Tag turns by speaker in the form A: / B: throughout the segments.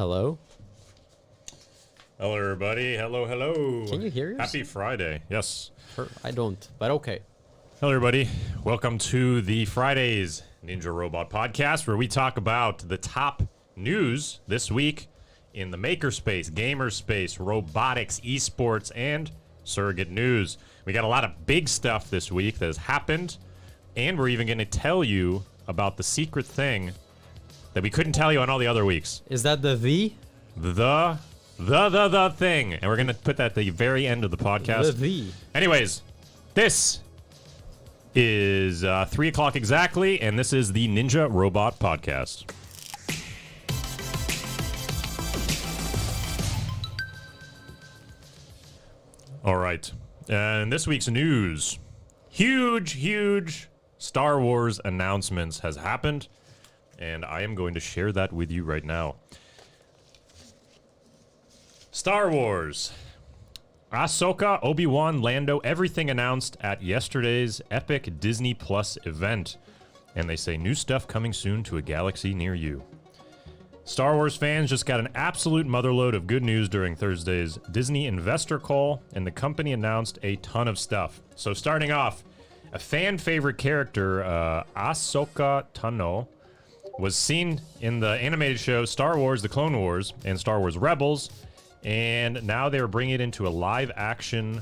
A: Hello?
B: Hello, everybody. Hello, hello.
A: Can you hear yourself?
B: Happy Friday. Yes.
A: I don't, but okay.
B: Hello, everybody. Welcome to the Fridays Ninja Robot Podcast, where we talk about the top news this week in the makerspace, gamerspace, robotics, esports, and surrogate news. We got a lot of big stuff this week that has happened, and we're even going to tell you about the secret thing that we couldn't tell you on all the other weeks.
A: Is that the V?
B: The thing. And we're going to put that at the very end of the podcast.
A: The V.
B: Anyways, this is 3 o'clock exactly, and this is the Ninja Robot Podcast. All right. And this week's news. Huge Star Wars announcements has happened, and I am going to share that with you right now. Star Wars. Ahsoka, Obi-Wan, Lando, everything announced at yesterday's epic Disney Plus event. And they say new stuff coming soon to a galaxy near you. Star Wars fans just got an absolute motherload of good news during Thursday's Disney investor call, and the company announced a ton of stuff. So starting off, a fan favorite character, Ahsoka Tano, was seen in the animated show Star Wars The Clone Wars and Star Wars Rebels, and now they are bringing it into a live-action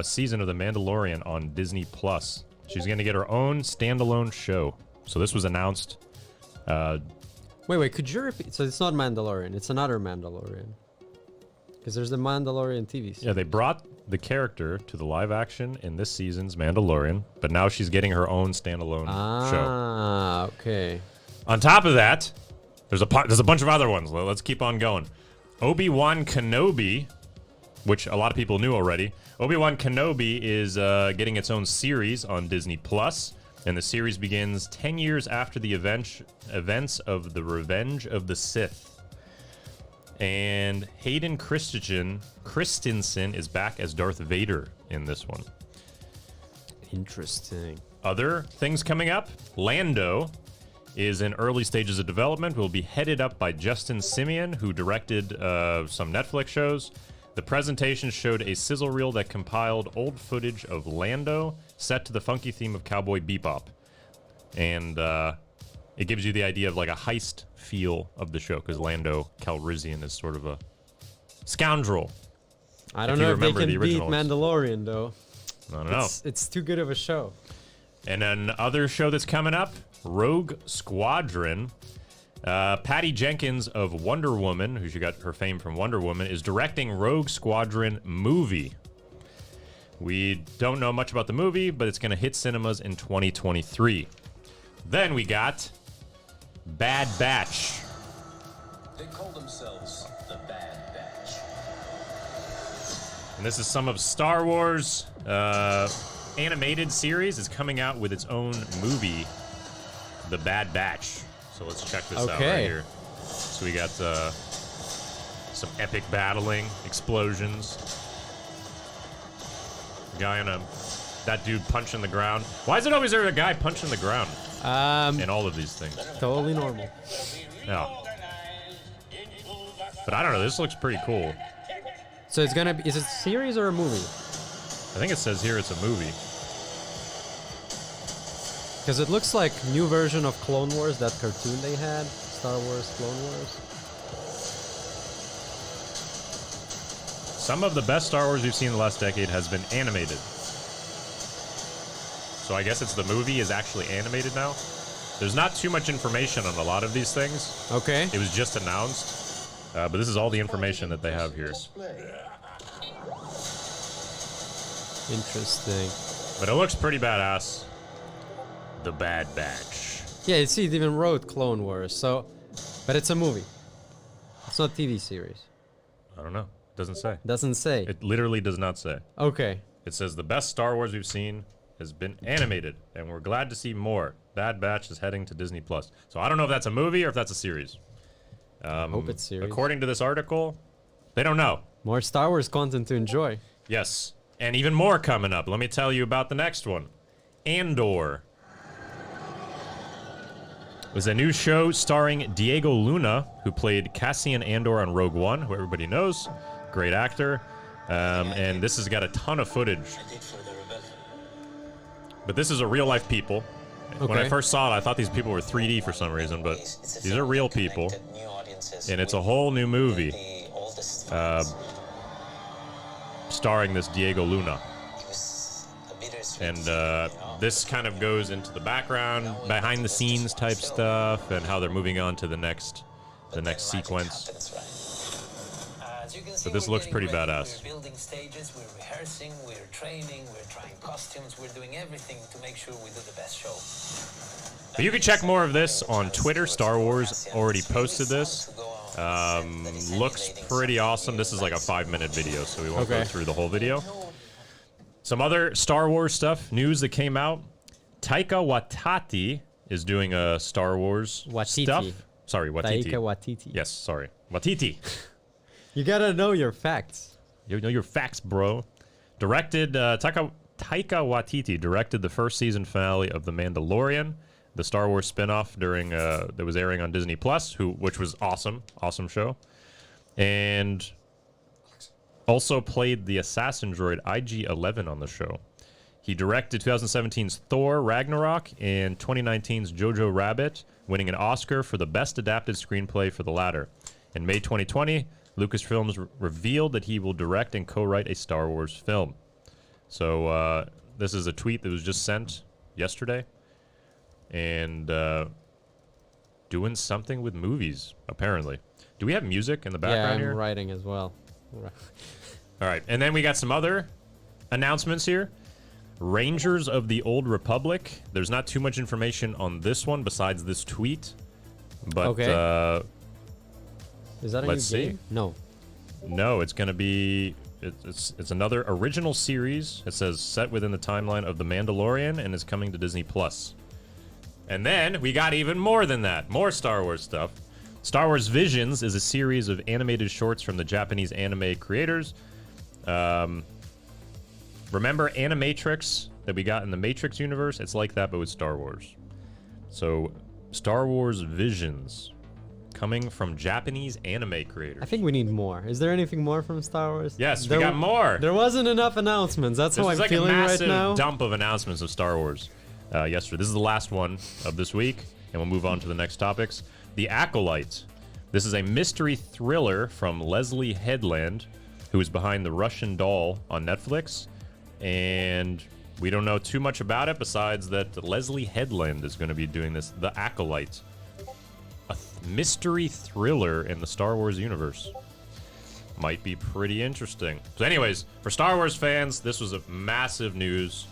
B: season of The Mandalorian on Disney Plus. She's going to get her own standalone show. So this was announced.
A: Wait, could you repeat? So it's not Mandalorian, it's another Mandalorian. Because there's the Mandalorian TV series.
B: Yeah, they brought the character to the live action in this season's Mandalorian, but now she's getting her own standalone show.
A: Ah, okay.
B: On top of that, there's a bunch of other ones. Let's keep on going. Obi-Wan Kenobi, which a lot of people knew already. Obi-Wan Kenobi is getting its own series on Disney Plus, and the series begins 10 years after the events of the Revenge of the Sith. And Hayden Christensen is back as Darth Vader in this one.
A: Interesting.
B: Other things coming up. Lando is in early stages of development, will be headed up by Justin Simien, who directed some Netflix shows. The presentation showed a sizzle reel that compiled old footage of Lando set to the funky theme of Cowboy Bebop. And it gives you the idea of like a heist feel of the show, because Lando Calrissian is sort of a scoundrel.
A: I don't know if they can beat
B: originals.
A: Mandalorian, though.
B: I don't know.
A: It's too good of a show.
B: And another show that's coming up, Rogue Squadron. Patty Jenkins of Wonder Woman, who she got her fame from Wonder Woman, is directing Rogue Squadron movie. We don't know much about the movie, but it's going to hit cinemas in 2023. Then we got Bad Batch.
C: They call themselves the Bad Batch.
B: And this is some of Star Wars animated series. Is coming out with its own movie, The Bad Batch. So let's check this out right here. So we got some epic battling, explosions. Guy on that dude punching the ground. Why is it always there a guy punching the ground in all of these things?
A: Totally normal.
B: Yeah. But I don't know. This looks pretty cool.
A: So it's gonna be, is it a series or a movie?
B: I think it says here it's a movie.
A: Because it looks like new version of Clone Wars, that cartoon they had. Star Wars Clone Wars.
B: Some of the best Star Wars we've seen in the last decade has been animated. So I guess it's the movie is actually animated now. There's not too much information on a lot of these things.
A: Okay.
B: It was just announced. But this is all the information that they have here.
A: Interesting.
B: But it looks pretty badass. The Bad Batch.
A: Yeah, you see, it even wrote Clone Wars, so... But it's a movie. It's not TV series.
B: I don't know. Doesn't say.
A: Doesn't say.
B: It literally does not say.
A: Okay.
B: It says the best Star Wars we've seen has been animated, and we're glad to see more. Bad Batch is heading to Disney Plus. So I don't know if that's a movie or if that's a series.
A: Hope it's series.
B: According to this article, they don't know.
A: More Star Wars content to enjoy.
B: Yes. And even more coming up. Let me tell you about the next one. Andor. There's a new show starring Diego Luna, who played Cassian Andor on Rogue One, who everybody knows. Great actor. And this has got a ton of footage. But this is a real-life people.
A: Okay.
B: When I first saw it, I thought these people were 3D for some reason, but these are real people. And it's a whole new movie starring this Diego Luna. And this kind of goes into the background, behind-the-scenes type stuff, and how they're moving on to the next sequence. But this looks pretty badass.
C: We're building stages, we're rehearsing, we're training, we're trying costumes, we're doing everything to make sure we do the best show.
B: But you can check more of this on Twitter. Star Wars already posted this. Looks pretty awesome. This is like a 5-minute video, so we won't go through the whole video. Some other Star Wars stuff, news that came out. Taika Waititi is doing a Star Wars stuff. Sorry, Waititi.
A: Taika Waititi.
B: Yes, sorry. Waititi.
A: You gotta know your facts.
B: You know your facts, bro. Directed, Taika Waititi directed the first season finale of The Mandalorian, the Star Wars spinoff during that was airing on Disney Plus, which was awesome show, and also played the assassin droid IG-11 on the show. He directed 2017's Thor Ragnarok and 2019's Jojo Rabbit, winning an Oscar for the best adapted screenplay for the latter. In May 2020, Lucasfilms revealed that he will direct and co-write a Star Wars film. So this is a tweet that was just sent yesterday. And doing something with movies, apparently. Do we have music in the background here?
A: Yeah, I'm writing as well.
B: All right, and then we got some other announcements here. Rangers of the Old Republic. There's not too much information on this one besides this tweet. But,
A: is that a
B: let's
A: new
B: see.
A: game? No.
B: No, it's going to be... It's another original series. It says set within the timeline of The Mandalorian and is coming to Disney+. And then we got even more than that. More Star Wars stuff. Star Wars Visions is a series of animated shorts from the Japanese anime creators. Remember Animatrix that we got in the Matrix universe? It's like that, but with Star Wars. So, Star Wars Visions coming from Japanese anime creators.
A: I think we need more. Is there anything more from Star Wars?
B: Yes, we got more.
A: There wasn't enough announcements. That's how I'm
B: like
A: feeling right now.
B: a massive dump of announcements of Star Wars yesterday. This is the last one of this week, and we'll move on to the next topics. The Acolyte. This is a mystery thriller from Leslie Headland, who is behind The Russian Doll on Netflix. And we don't know too much about it besides that Leslie Headland is going to be doing this. The Acolyte. A mystery thriller in the Star Wars universe. Might be pretty interesting. So anyways, for Star Wars fans, this was a massive news.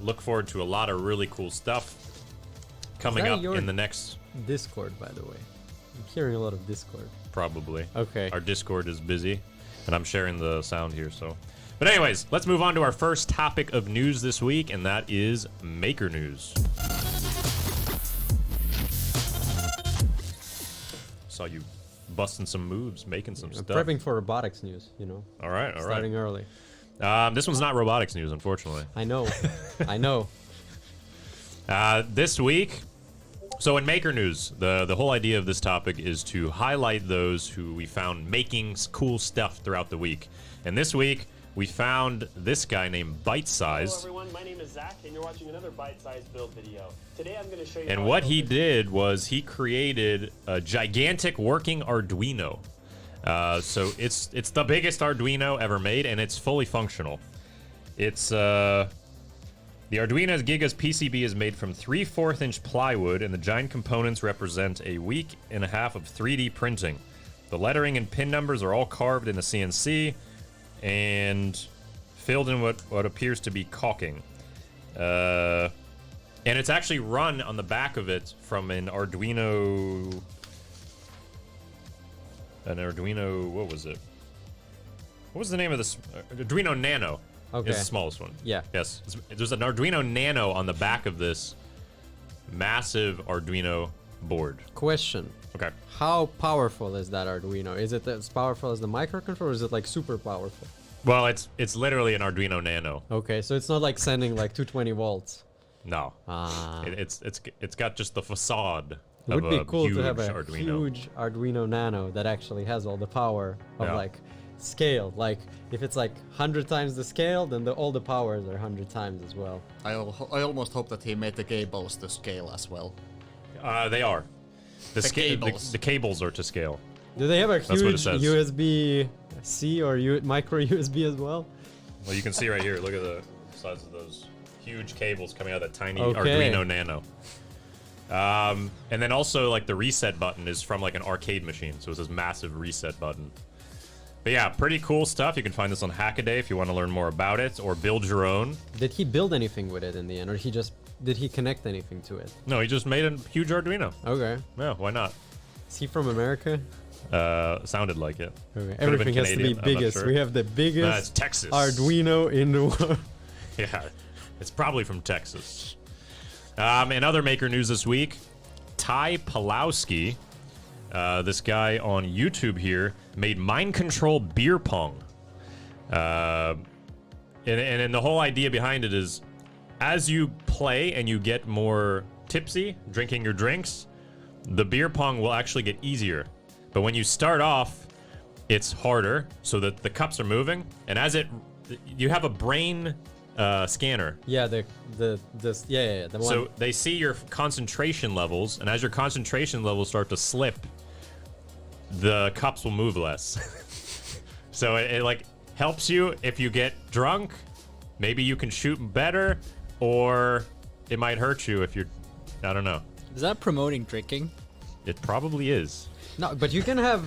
B: Look forward to a lot of really cool stuff coming up in the next...
A: Discord, by the way. I'm hearing a lot of Discord.
B: Probably.
A: Okay.
B: Our Discord is busy, and I'm sharing the sound here, so... But anyways, let's move on to our first topic of news this week, and that is Maker News. Saw you busting some moves, making some stuff.
A: Prepping for robotics news, you know.
B: All right, all right.
A: Starting early.
B: This one's not robotics news, unfortunately.
A: I know. I know.
B: This week, so in Maker News, the whole idea of this topic is to highlight those who we found making cool stuff throughout the week. And this week, we found this guy named Bite Size.
D: Hello everyone, my name is Zach, and you're watching another Bite Size build video. Today I'm going to show you.
B: And what he did was he created a gigantic working Arduino. So it's the biggest Arduino ever made, and it's fully functional. It's the Arduino Giga's PCB is made from 3/4 inch plywood, and the giant components represent a week and a half of 3D printing. The lettering and pin numbers are all carved in a CNC and filled in what appears to be caulking. And it's actually run on the back of it from an Arduino... what was it? What was the name of this? Arduino Nano.
A: Okay.
B: It's the smallest one.
A: Yeah.
B: Yes. There's an Arduino Nano on the back of this massive Arduino board.
A: Question.
B: Okay.
A: How powerful is that Arduino? Is it as powerful as the microcontroller, or is it like super powerful?
B: Well, it's literally an Arduino Nano.
A: Okay, so it's not like sending like 220 volts.
B: No.
A: Ah.
B: It's got just the facade
A: It
B: of
A: would be
B: a
A: cool
B: huge
A: to have a
B: Arduino.
A: huge Arduino Nano that actually has all the power of
B: Yeah.
A: like scale. Like if it's like 100 times the scale, then all the powers are 100 times as well.
E: I almost hope that he made the cables to scale as well.
B: They are. The
E: cables.
B: The cables are to scale.
A: Do they have a
B: That's what it
A: huge
B: says.
A: USB-C or micro USB as well?
B: Well, you can see right here. Look at the size of those huge cables coming out of that tiny
A: Okay.
B: Arduino Nano. And then also like the reset button is from like an arcade machine, so it's this massive reset button. But yeah, pretty cool stuff. You can find this on Hackaday if you want to learn more about it or build your own.
A: Did he build anything with it in the end, or did he connect anything to it?
B: No, he just made a huge Arduino.
A: Okay.
B: Yeah, why not?
A: Is he from America?
B: Sounded like it.
A: Okay.
B: been
A: Everything has to be
B: Canadian, I'm not
A: biggest.
B: sure.
A: We have the
B: It's
A: biggest
B: Texas.
A: Arduino in the world.
B: Yeah, it's probably from Texas. In other maker news this week, Ty Pulowski, this guy on YouTube here, made mind control beer pong. And the whole idea behind it is, as you play and you get more tipsy drinking your drinks, the beer pong will actually get easier. But when you start off, it's harder so that the cups are moving, and as you have a brain scanner.
A: Yeah, the one.
B: So they see your concentration levels, and as your concentration levels start to slip, the cups will move less. So it like helps you if you get drunk. Maybe you can shoot better, or it might hurt you if you're, I don't know.
F: Is that promoting drinking?
B: It probably is.
A: No, but you can have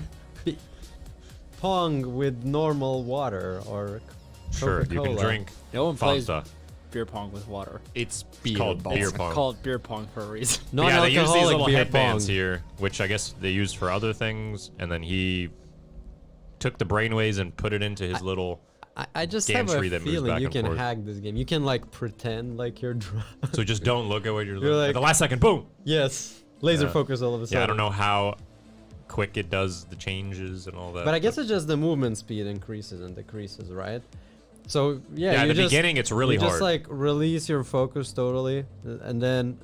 A: pong with normal water or
B: Sure, you can drink
F: No one plays
B: Fanta.
F: beer pong with water.
E: It's beer
B: called
E: balls.
B: beer
F: It's
B: pong.
F: called beer pong for a reason.
B: But yeah, they use these
A: Non-alcoholic
B: little
A: beer
B: headbands
A: pong.
B: here, which I guess they use for other things, and then he took the brainwaves and put it into his little.
A: I just have
B: gantry
A: a
B: that moves
A: feeling
B: back
A: you
B: and
A: can
B: forth.
A: hack this game. You can like pretend like you're drunk.
B: So just don't look at what you're
A: You're
B: looking at.
A: like-
B: The last second, boom!
A: Yes, laser
B: Yeah.
A: focus all of a sudden.
B: Yeah, I don't know how quick it does the changes and all that.
A: But I guess it's just the movement speed increases and decreases, right? So yeah,
B: Yeah, in
A: you
B: the
A: just,
B: beginning, it's really
A: you
B: hard.
A: just like release your focus totally, and then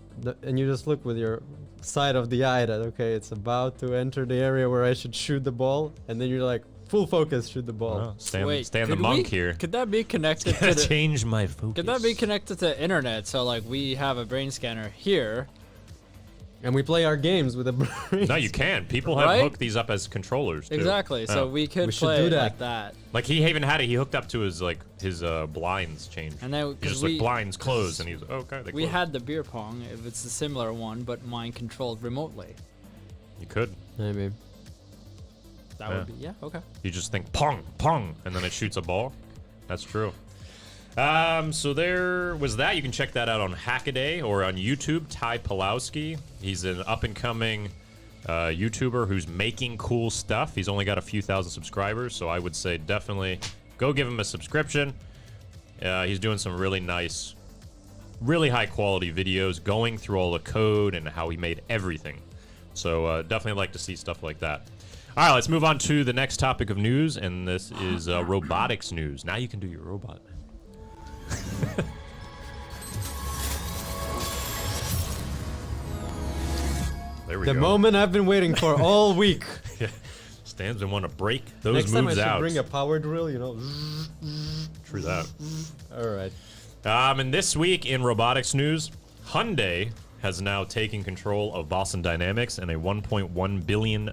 A: and you just look with your side of the eye that okay, it's about to enter the area where I should shoot the ball, and then you're like full focus, shoot the ball.
B: Oh, stay on
F: Wait,
B: the
F: could
B: monk
F: we-
B: here.
F: Could that be connected to
B: Gotta
F: the,
B: change my focus.
F: Could that be connected to the internet? So like we have a brain scanner here.
A: And we play our games with a brain.
B: No, you can. People have
F: Right?
B: hooked these up as controllers. Too.
F: Exactly. So
B: Yeah.
F: we could
A: We should
F: play
A: do
F: it
A: that.
F: like that.
B: Like he even had it. He hooked up to his blinds changed.
F: And then
B: He's
F: 'cause
B: just
F: we,
B: like blinds closed, and he was okay. They
F: we
B: closed.
F: had the beer pong. If it's a similar one, but mind controlled remotely.
B: You could.
A: Maybe.
F: That
B: Yeah.
F: would be okay.
B: You just think pong, pong, and then it shoots a ball. That's true. So there was that. You can check that out on Hackaday or on YouTube. Ty Pulowski. He's an up-and-coming YouTuber who's making cool stuff. He's only got a few thousand subscribers, so I would say definitely go give him a subscription. He's doing some really nice, really high-quality videos, going through all the code and how he made everything. So definitely like to see stuff like that. All right, let's move on to the next topic of news, and this is robotics news. Now you can do your robot. There we
A: The
B: go.
A: moment I've been waiting for all week.
B: Stan's been wanting to break those
A: Next time I
B: moves
A: should
B: out.
A: bring a power drill, you know.
B: True that.
A: All right.
B: And this week in robotics news, Hyundai has now taken control of Boston Dynamics in a $1.1 billion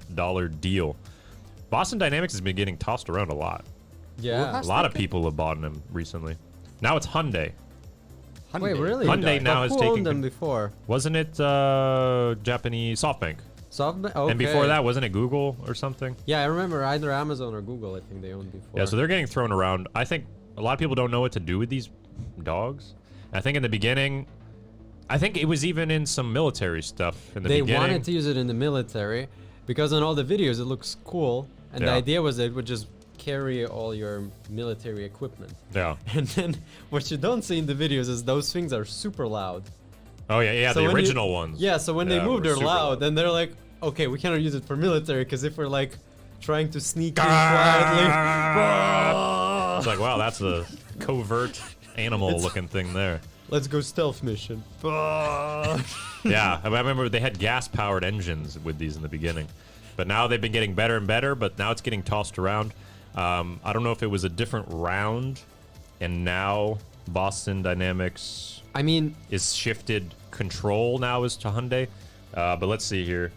B: deal. Boston Dynamics has been getting tossed around a lot.
A: Yeah.
B: A lot of people have bought them recently. Now it's Hyundai.
A: Wait, really?
B: Hyundai now
A: But
B: has
A: who
B: taken
A: owned them
B: con-
A: before?
B: Wasn't it Japanese SoftBank?
A: SoftBank. Okay.
B: And before that, wasn't it Google or something?
A: Yeah, I remember either Amazon or Google. I think they owned before.
B: Yeah, so they're getting thrown around. I think a lot of people don't know what to do with these dogs. I think in the beginning, I think it was even in some military stuff in the
A: They
B: beginning.
A: wanted to use it in the military because on all the videos it looks cool, and the
B: Yeah.
A: idea was that it would just carry all your military equipment.
B: Yeah.
A: And then what you don't see in the videos is those things are super loud.
B: Oh yeah, yeah,
A: So
B: the
A: when you-
B: original ones.
A: Yeah, so when
B: Yeah,
A: they move,
B: were
A: they're
B: super
A: loud, and they're like, okay, we cannot use it for military because if we're like trying to sneak in quietly,
B: It's like, wow, that's a covert animal-looking thing there.
A: Let's go stealth mission.
B: Yeah, I remember they had gas-powered engines with these in the beginning. But now they've been getting better and better, but now it's getting tossed around. I don't know if it was a different round, and now Boston Dynamics is shifted control now as to Hyundai. But let's see here.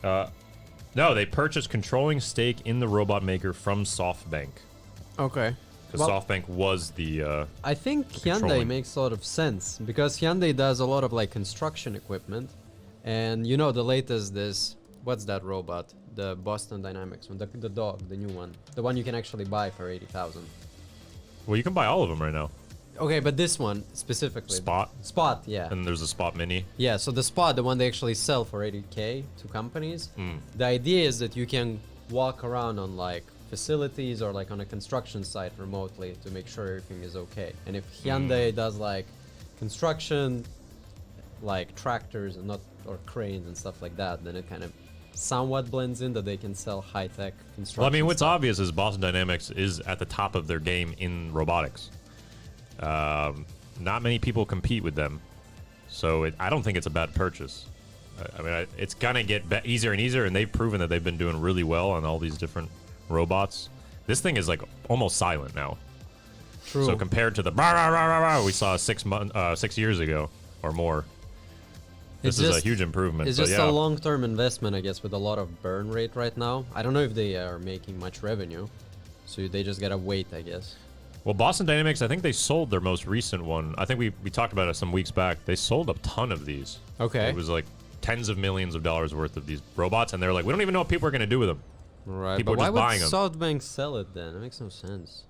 B: No, they purchased controlling stake in the robot maker from SoftBank.
A: Okay.
B: Because SoftBank was the...
A: I think Hyundai
B: controlling.
A: makes a lot of sense because Hyundai does a lot of like construction equipment, and you know the latest is what's that robot? The Boston Dynamics one, the dog, the new one, the one you can actually buy for 80,000.
B: Well, you can buy all of them right now.
A: Okay, but this one specifically. Spot, yeah.
B: And there's a Spot Mini.
A: Yeah, so the Spot, the one they actually sell for 80K to companies. The idea is that you can walk around on like facilities or like on a construction site remotely to make sure everything is okay. And if Hyundai does like construction, like tractors and not or cranes and stuff like that, then it kind of somewhat blends in that they can sell high-tech construction.
B: Well, I mean, what's
A: stuff.
B: obvious is Boston Dynamics is at the top of their game in robotics. Not many people compete with them, so I don't think it's a bad purchase. I mean, it's gonna get easier and easier, and they've proven that they've been doing really well on all these different robots. This thing is like almost silent now.
A: True.
B: So compared to the rah, rah, rah, rah, rah we saw 6 years ago or more, this is a huge improvement.
A: It's
B: but
A: just
B: yeah.
A: a long-term investment, I guess, with a lot of burn rate right now. I don't know if they are making much revenue, so they just gotta wait, I guess.
B: Well, Boston Dynamics, I think they sold their most recent one. I think we talked about it some weeks back. They sold a ton of these.
A: Okay.
B: It was like tens of millions of dollars worth of these robots, and they're like, we don't even know what people are going to do with them.
A: Right,
B: People
A: but
B: are
A: why
B: just
A: would
B: buying them.
A: SoftBank sell it then? It makes no sense.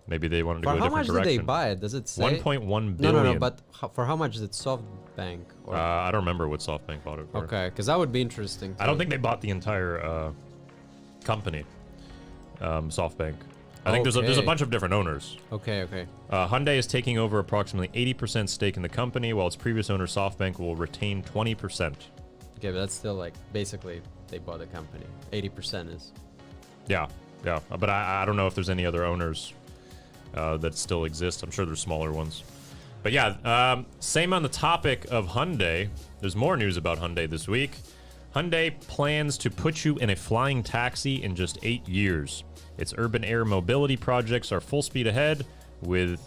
B: Maybe they wanted to
A: For
B: go a
A: how
B: different
A: much
B: direction.
A: did they buy it? Does it say?
B: 1.1 billion.
A: No, but for how much did SoftBank? Or
B: I don't remember what SoftBank bought it for.
A: okay, because that would be interesting.
B: I don't think they bought the entire company, SoftBank. I think there's a
A: Okay.
B: bunch of different owners.
A: Okay.
B: Hyundai is taking over approximately 80% stake in the company, while its previous owner SoftBank will retain 20%.
A: Okay, but that's still like basically they bought a company. 80% is.
B: Yeah. But I don't know if there's any other owners that still exist. I'm sure there's smaller ones. But yeah, same on the topic of Hyundai. There's more news about Hyundai this week. Hyundai plans to put you in a flying taxi in just 8 years. Its urban air mobility projects are full speed ahead with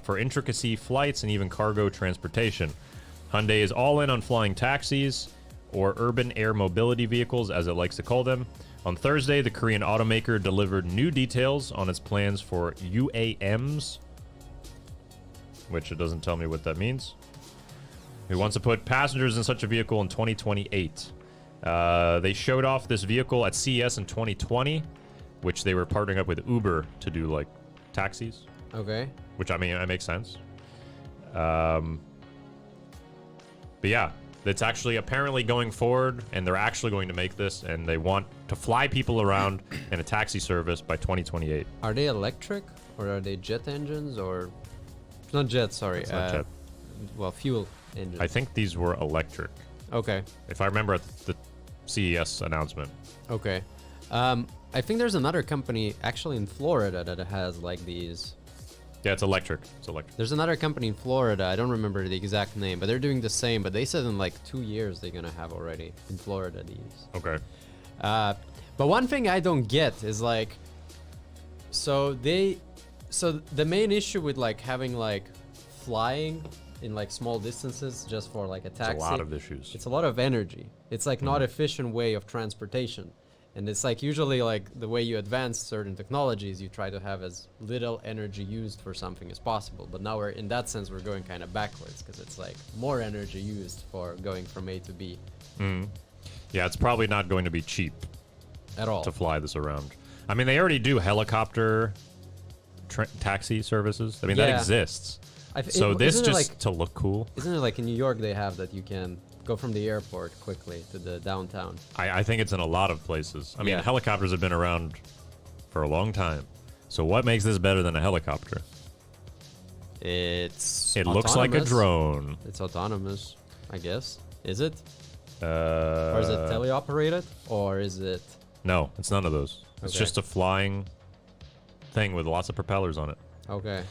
B: for intricacy flights and even cargo transportation. Hyundai is all in on flying taxis, or urban air mobility vehicles as it likes to call them. On Thursday, the Korean automaker delivered new details on its plans for UAMs, which it doesn't tell me what that means. It wants to put passengers in such a vehicle in 2028. They showed off this vehicle at CES in 2020, which they were partnering up with Uber to do like taxis.
A: Okay.
B: Which, I mean, that makes sense. But yeah, it's actually apparently going forward, and they're actually going to make this, and they want to fly people around in a taxi service by 2028.
A: Are they electric or are they jet engines or not jet? Sorry.
B: It's not jet.
A: Well, fuel engines.
B: I think these were electric,
A: Okay.
B: if I remember at the CES announcement.
A: Okay. I think there's another company actually in Florida that has like these.
B: Yeah, it's electric. It's electric.
A: There's another company in Florida. I don't remember the exact name, but they're doing the same. But they said in like 2 years they're gonna have already in Florida these.
B: Okay.
A: But one thing I don't get is like, so the main issue with like having like flying in like small distances just for like a taxi.
B: It's a lot of issues.
A: It's a lot of energy. It's like not efficient way of transportation. And it's like usually like the way you advance certain technologies, you try to have as little energy used for something as possible. But now we're in that sense, we're going kind of backwards because it's like more energy used for going from A to B
B: Yeah, it's probably not going to be cheap
A: at all.
B: to fly this around. I mean, they already do helicopter taxi services. I mean, that
A: Yeah.
B: exists.
A: So
B: this
A: isn't it
B: just
A: like,
B: to look cool.
A: isn't it like in New York they have that you can go from the airport quickly to the downtown?
B: I think it's in a lot of places. I mean,
A: Yeah.
B: helicopters have been around for a long time. So what makes this better than a helicopter?
A: It
B: Looks like a drone.
A: It's autonomous, I guess. Is it?
B: Or
A: Or is it teleoperated? Or is it?
B: No, it's none of those. It's
A: Okay.
B: just a flying thing with lots of propellers on it.
A: Okay.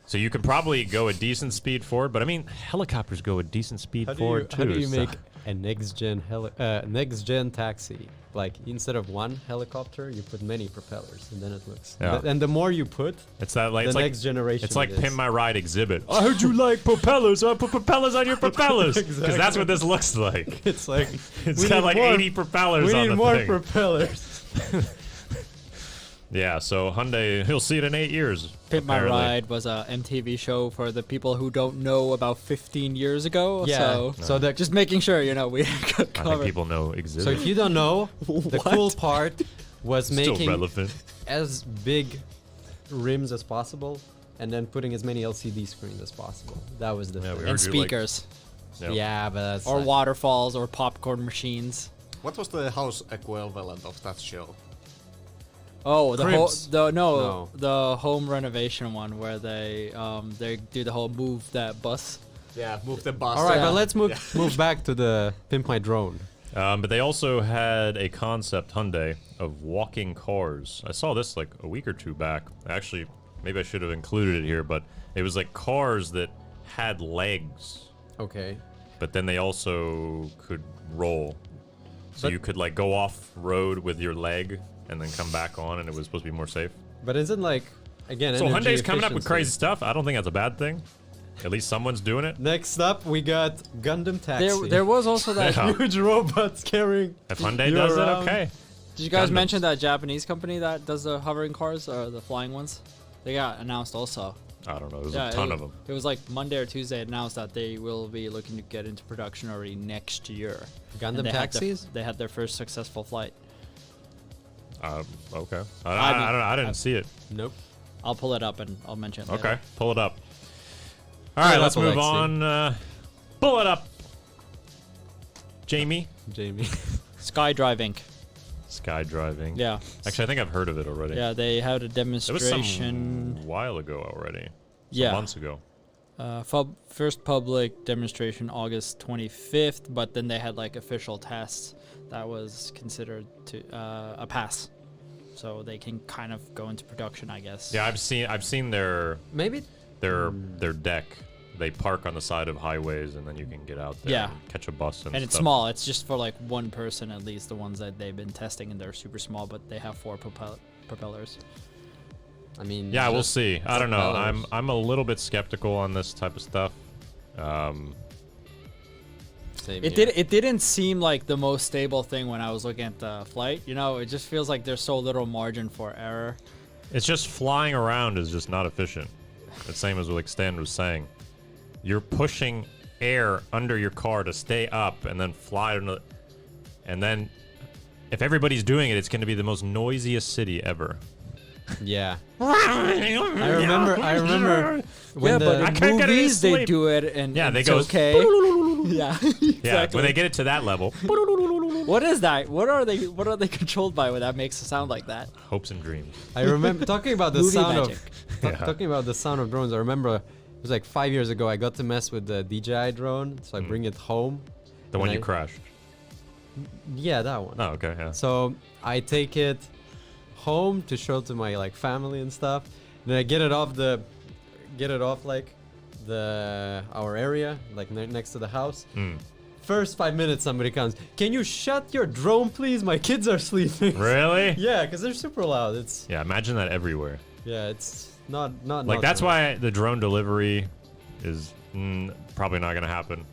B: So you could probably go a decent speed forward, but I mean, helicopters go a decent speed forward too.
A: How do you
B: so-
A: make a next gen taxi? Like instead of one helicopter, you put many propellers, and then it looks.
B: Yeah.
A: And the more you put,
B: It's that like
A: the
B: it's like
A: next generation.
B: it's like
A: it is.
B: Pin My Ride exhibit. I heard you like propellers. I put propellers on your propellers because that's what this looks like.
A: It's like
B: It's
A: we
B: got
A: need
B: like
A: more-
B: 80 propellers
A: we
B: on
A: need
B: the
A: more
B: thing.
A: propellers.
B: Yeah, so Hyundai, he'll see it in 8 years.
F: Pimp My
B: apparently.
F: Ride was a MTV show for the people who don't know about 15 years ago.
A: Yeah. So the
F: Just making sure, you know, we
B: I think
F: covered.
B: people know exhibit.
A: So if you don't know, the cool part was
B: Still
A: making
B: relevant.
A: as big rims as possible, and then putting as many LCD screens as possible. That was the
B: Yeah,
A: thing.
B: we
F: And
B: heard you, like-
F: speakers.
B: Yep.
A: Yeah, but that's
F: Or
A: like-
F: waterfalls or popcorn machines.
E: What was the house equivalent of that show?
F: Oh,
A: Cribs. No.
F: the home renovation one where they do the whole move that bus.
E: Yeah, move the bus.
A: All right,
F: Yeah.
A: but let's move back to the Pimp My Drone.
B: But they also had a concept, Hyundai, of walking cars. I saw this like a week or two back. Actually, maybe I should have included it here, but it was like cars that had legs,
A: Okay.
B: but then they also could roll. So
A: But-
B: you could like go off road with your leg and then come back on, and it was supposed to be more safe.
A: But isn't like again?
B: So
A: energy
B: Hyundai's coming up with
A: efficiency.
B: crazy stuff. I don't think that's a bad thing. At least someone's doing it.
A: Next up, we got Gundam Taxi.
F: There was also that.
B: Yeah.
A: huge robots carrying.
B: If Hyundai
A: you
B: does it,
A: around.
B: okay.
F: Did you guys
B: Gundams.
F: mention that Japanese company that does the hovering cars or the flying ones? They got announced also.
B: I don't know. There's
F: Yeah,
B: a ton of them.
F: It was like Monday or Tuesday announced that they will be looking to get into production already next year.
A: Gundam
F: And they had
A: Taxis?
F: they had their first successful flight.
B: Okay.
F: I mean,
B: I didn't see it.
A: Nope.
F: I'll pull it up and I'll mention it.
B: Okay,
F: later.
B: pull it up. All
A: Pull
B: right,
A: it
B: let's
A: up,
B: move
A: Alexi.
B: on. Pull it up, Jamie.
A: Jamie.
F: Skydriving.
B: Skydriving.
F: Yeah.
B: Actually, I think I've heard of it already.
F: Yeah, they had a
B: It was
F: demonstration.
B: some while ago already. Some
F: Yeah.
B: months ago.
F: First public demonstration August 25th, but then they had like official tests that was considered to a pass, so they can kind of go into production, I guess.
B: Yeah, I've seen their
A: Maybe.
B: deck. They park on the side of highways, and then you can get out there
F: Yeah.
B: and catch a bus and
F: And it's
B: stuff.
F: small. It's just for like one person at least. The ones that they've been testing, and they're super small, but they have 4 propellers.
A: I mean.
B: Yeah, we'll
A: just
B: see. I don't know.
A: propellers.
B: I'm a little bit skeptical on this type of stuff.
A: Same
F: It
A: here.
F: didn't seem like the most stable thing when I was looking at the flight. You know, it just feels like there's so little margin for error.
B: It's just flying around is just not efficient. The same as like Stan was saying. You're pushing air under your car to stay up and then fly to another. And then if everybody's doing it, it's going to be the most noisiest city ever.
A: Yeah. I remember when
F: yeah,
A: the
F: but
B: I
F: in
B: can't get any
F: movies they
B: sleep.
F: do it, and
B: Yeah, they
F: it's
B: go
F: okay. Yeah,
B: Yeah,
F: exactly.
B: when they get it to that level,
F: What is that? What are they? What are they controlled by when that makes it sound like that?
B: hopes and dreams.
A: I remember talking about the
F: Movie
A: sound
F: magic.
A: of
B: Yeah.
A: talking about the sound of drones. I remember it was like 5 years ago. I got to mess with the DJI drone, so I bring it home.
B: The one
A: And
B: you crashed.
A: Yeah, that one.
B: Oh, okay, yeah.
A: So I take it home to show to my like family and stuff. Then I get it off like our area, like next to the house. First 5 minutes, somebody comes. Can you shut your drone, please? My kids are sleeping.
B: Really?
A: Yeah, because they're super loud. It's
B: Yeah, imagine that everywhere.
A: it's not
B: Like, that's
A: so-
B: why the drone delivery is probably not going to happen.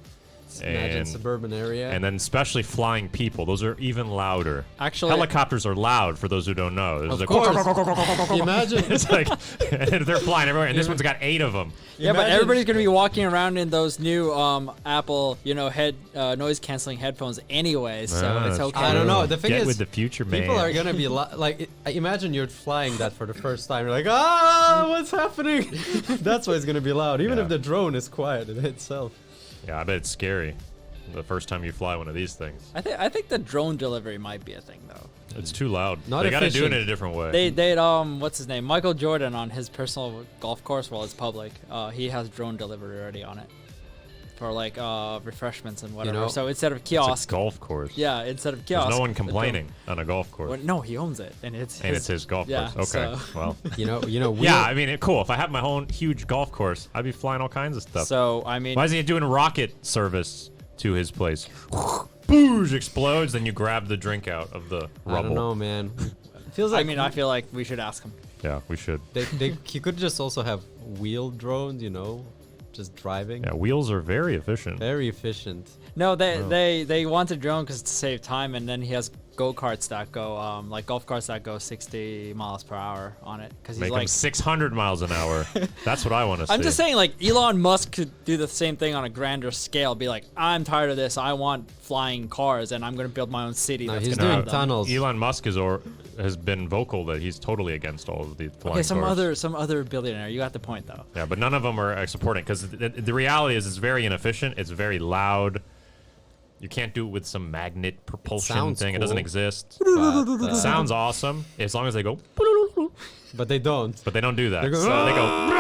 A: Imagine
B: And,
A: suburban area.
B: and then especially flying people. Those are even louder.
F: Actually,
B: Helicopters are loud for those who don't know. There's
A: of
B: like,
A: course. Imagine.
B: it's like and they're flying everywhere, and this one's got 8 of them.
F: yeah, but
A: Imagine-
F: everybody's gonna be walking around in those new Apple, head noise canceling headphones anyway, so
B: Ah,
F: it's
B: that's
F: okay.
A: I don't know. The thing
B: Get
A: is,
B: with the future, man.
A: people are gonna be imagine you're flying that for the first time. You're like, what's happening? That's why it's gonna be loud, even
B: Yeah.
A: if the drone is quiet in itself.
B: Yeah, I bet it's scary. The first time you fly one of these things,
F: I think the drone delivery might be a thing though.
B: it's too loud.
A: Not
B: They got to do it
A: efficient.
B: in a different way.
F: They what's his name? Michael Jordan on his personal golf course, well, it's public. He has drone delivery already on it. for like refreshments and whatever.
A: know,
F: So instead of
B: It's
F: kiosk,
B: a golf course.
F: yeah, instead of
B: There's
F: kiosk,
B: no one
F: the
B: complaining on a golf course.
F: Well, no, he owns it, and it's
B: His golf
F: yeah,
B: course. Okay,
F: so-
B: well.
A: You know,
B: Yeah, I mean, cool. If I have my own huge golf course, I'd be flying all kinds of stuff.
F: So I mean,
B: Why isn't he doing rocket service to his place? Boosh, explodes, then you grab the drink out of the rubble.
A: I don't know, man. Feels
F: I
A: like
F: mean, I feel like we should ask him.
B: Yeah, we should.
A: he could just also have wheel drones, you know, just driving.
B: Yeah, wheels are very efficient.
A: Very efficient.
F: No, they want a drone because to save time, and then he has go-karts that go like golf carts that go 60 miles per hour on it because he's
B: Make them
F: like
B: 600 miles an hour. That's what I want to see.
F: I'm just saying, like, Elon Musk could do the same thing on a grander scale. Be like, I'm tired of this. I want flying cars, and I'm going to build my own city.
A: No,
F: that's
A: he's
F: gonna
A: doing
F: have them."
A: tunnels.
B: Elon Musk has been vocal that he's totally against all of the flying
F: Okay, some
B: cars.
F: other billionaire. You got the point, though.
B: Yeah, but none of them are supporting because the reality is it's very inefficient. It's very loud. You can't do it with some magnet propulsion
A: Sounds
B: thing. It doesn't
A: cool.
B: exist.
A: But,
B: It sounds awesome as long as they go,
A: but they don't.
B: but they don't do that.
A: They go,
B: So they go,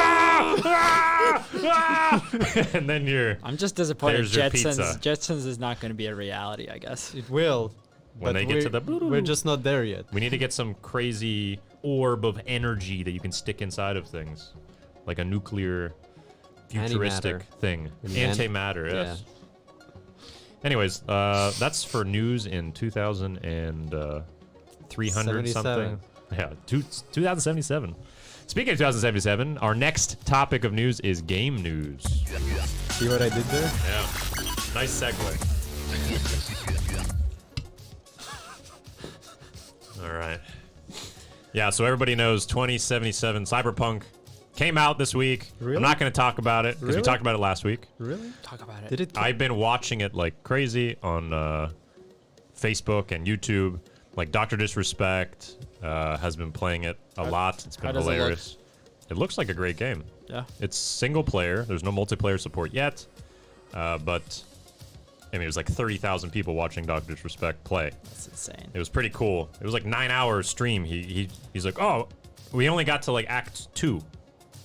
B: and then you're
F: I'm just disappointed.
B: There's your
F: Jetsons
B: pizza.
F: is not going to be a reality, I guess.
A: It will.
B: When
A: but
B: they get to the
A: we're just not there yet.
B: We need to get some crazy orb of energy that you can stick inside of things, like a nuclear, futuristic
A: Antimatter.
B: thing.
A: Yeah.
B: Antimatter, yes. Anyways, that's for news in 2300 something.
A: 77.
B: Yeah, 2077. Speaking of 2077, our next topic of news is game news.
A: See what I did there?
B: Yeah, nice segue. All right. Yeah, so everybody knows 2077 Cyberpunk came out this week.
A: Really?
B: I'm not going to talk about it because we
A: Really?
B: talked about it last week.
A: Really?
F: Talk about it.
A: Did it?
B: I've been watching it like crazy on Facebook and YouTube. Like Dr. Disrespect has been playing it a lot. It's been
F: how does it look?
B: hilarious. It looks like a great game.
F: Yeah.
B: It's single player. There's no multiplayer support yet. But I mean, it was like 30,000 people watching Dr. Disrespect play.
F: That's insane.
B: It was pretty cool. It was like 9 hours stream. He's like, oh, we only got to like Act 2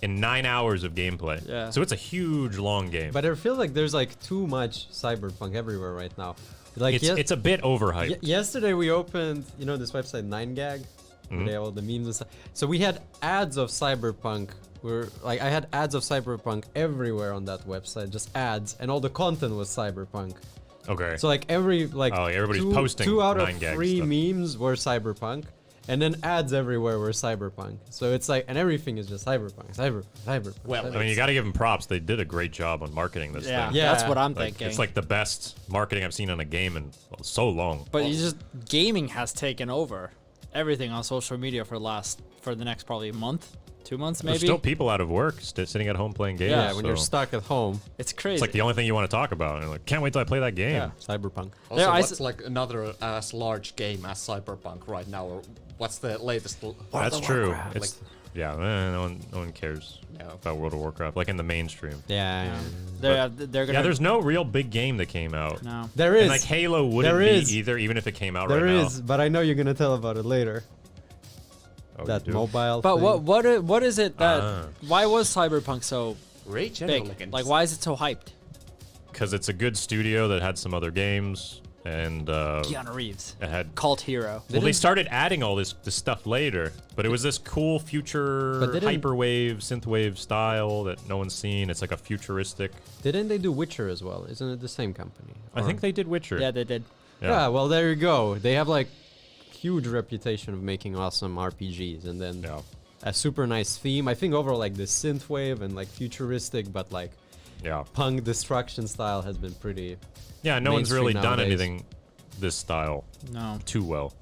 B: in 9 hours of gameplay.
F: Yeah.
B: So it's a huge, long game.
A: But I feel like there's like too much Cyberpunk everywhere right now. Like
B: it's a bit overhyped.
A: yesterday we opened, you know, this website 9gag, where they have all the memes and stuff. So we had ads of Cyberpunk. I had ads of Cyberpunk everywhere on that website, just ads, and all the content was Cyberpunk.
B: Okay.
A: So like
B: everybody's posting
A: 2 out of
B: 9gag
A: 3
B: stuff.
A: memes were Cyberpunk, and then ads everywhere were Cyberpunk. So it's like, and everything is just Cyberpunk.
E: Well,
B: I mean, you got to give them props. They did a great job on marketing this
F: Yeah,
B: thing.
A: Yeah.
F: that's what I'm
B: Like,
F: thinking.
B: it's like the best marketing I've seen on a game in so long.
F: But you just gaming has taken over everything on social media for the next probably month, 2 months maybe.
B: There's still people out of work sitting at home playing games.
A: Yeah, when you're
B: so
A: stuck at home.
F: It's crazy.
B: it's like the only thing you want to talk about. And you're like, can't wait till I play that game.
F: Yeah.
A: Cyberpunk.
E: Also,
F: There, I
E: what's
F: s-
E: like another as large game as Cyberpunk right now, or what's the latest?
B: That's
E: of
B: true.
E: Warcraft?
B: It's no one cares
E: Yeah.
B: about World of Warcraft, like in the mainstream.
A: Yeah.
F: they're gonna.
B: Yeah, there's no real big game that came out.
F: no.
A: There is.
B: And like Halo wouldn't
A: There
B: be
A: is.
B: either, even if it came out
A: There
B: right
A: is, but I know you're gonna tell about it later.
B: now. Oh,
A: That
B: you do?
A: mobile.
F: But
A: thing.
F: what is it that?
B: Ah.
F: Why was Cyberpunk so
E: Rage
F: big? Like, why is it so hyped?
B: Because it's a good studio that had some other games, and
F: Keanu Reeves,
B: it had.
F: cult hero.
B: Well, they started adding all this stuff later, but it was this cool future
A: But didn't-
B: hyperwave, synthwave style that no one's seen. It's like a futuristic.
A: Didn't they do Witcher as well? Isn't it the same company?
B: I think they did Witcher.
F: Yeah, they did.
A: Yeah. Well, there you go. They have like huge reputation of making awesome RPGs, and then
B: Yeah.
A: a super nice theme. I think overall like the synthwave and like futuristic, but like
B: Yeah.
A: punk destruction style has been pretty.
B: Yeah, no one's really
A: mainstream
B: done
A: nowadays.
B: anything this style
F: No.
B: too well.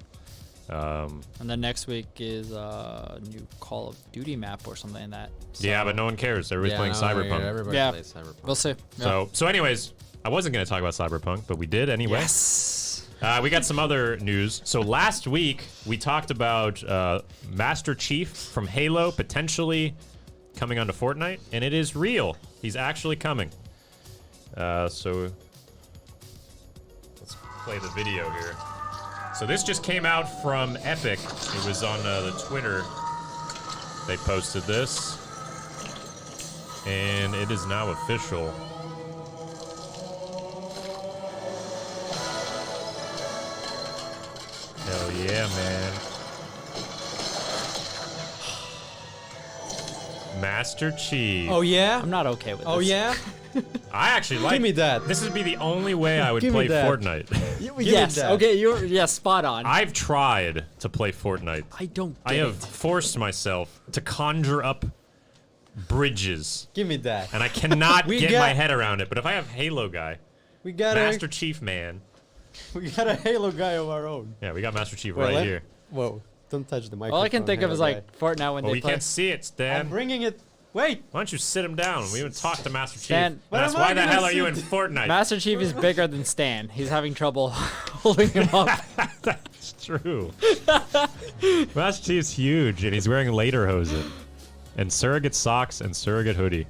F: And then next week is a new Call of Duty map or something like that.
B: Yeah,
F: So-
B: but no one cares. Everybody's playing Cyberpunk.
A: Everybody
F: Yeah.
A: plays Cyberpunk.
F: We'll see.
B: So anyways, I wasn't going to talk about Cyberpunk, but we did anyway.
F: Yes.
B: We got some other news. So last week, we talked about Master Chief from Halo potentially coming onto Fortnite, and it is real. He's actually coming. So let's play the video here. So this just came out from Epic. It was on the Twitter. They posted this, and it is now official. Yeah, man. Master Chief.
A: Oh yeah.
F: I'm not okay with this.
A: Oh yeah.
B: I actually like.
A: Give me that.
B: This would be the only way I would
A: Give me
B: play
A: that.
B: Fortnite.
A: Give me
F: Yes.
A: that.
F: Okay. Yes. Spot on.
B: I've tried to play Fortnite.
F: I don't.
B: I
F: Get
B: have
F: it.
B: forced myself to conjure up bridges,
A: Give me that.
B: and I cannot
A: We
B: get
A: got-
B: my head around it. But if I have Halo guy,
A: We got
B: Master Chief man,
A: We got a Halo guy of our own.
B: yeah, we got Master Chief
A: Wait,
B: right
A: let-
B: here.
A: Whoa! Don't touch the microphone.
F: All I can think of
A: Halo
F: is
A: guy.
F: like Fortnite when
B: Oh,
F: they
B: we
F: play.
B: can't see it, Stan.
A: I'm bringing it. Wait.
B: Why don't you sit him down? We haven't talked to Master Chief.
F: Stan,
A: What
B: That's
A: am I
B: why the
A: gonna
B: hell are you in
A: sit-
B: Fortnite?
F: Master Chief is bigger than Stan. He's having trouble holding him up.
B: That's true. Master Chief's huge, and he's wearing lederhosen, and surrogate socks and surrogate hoodie.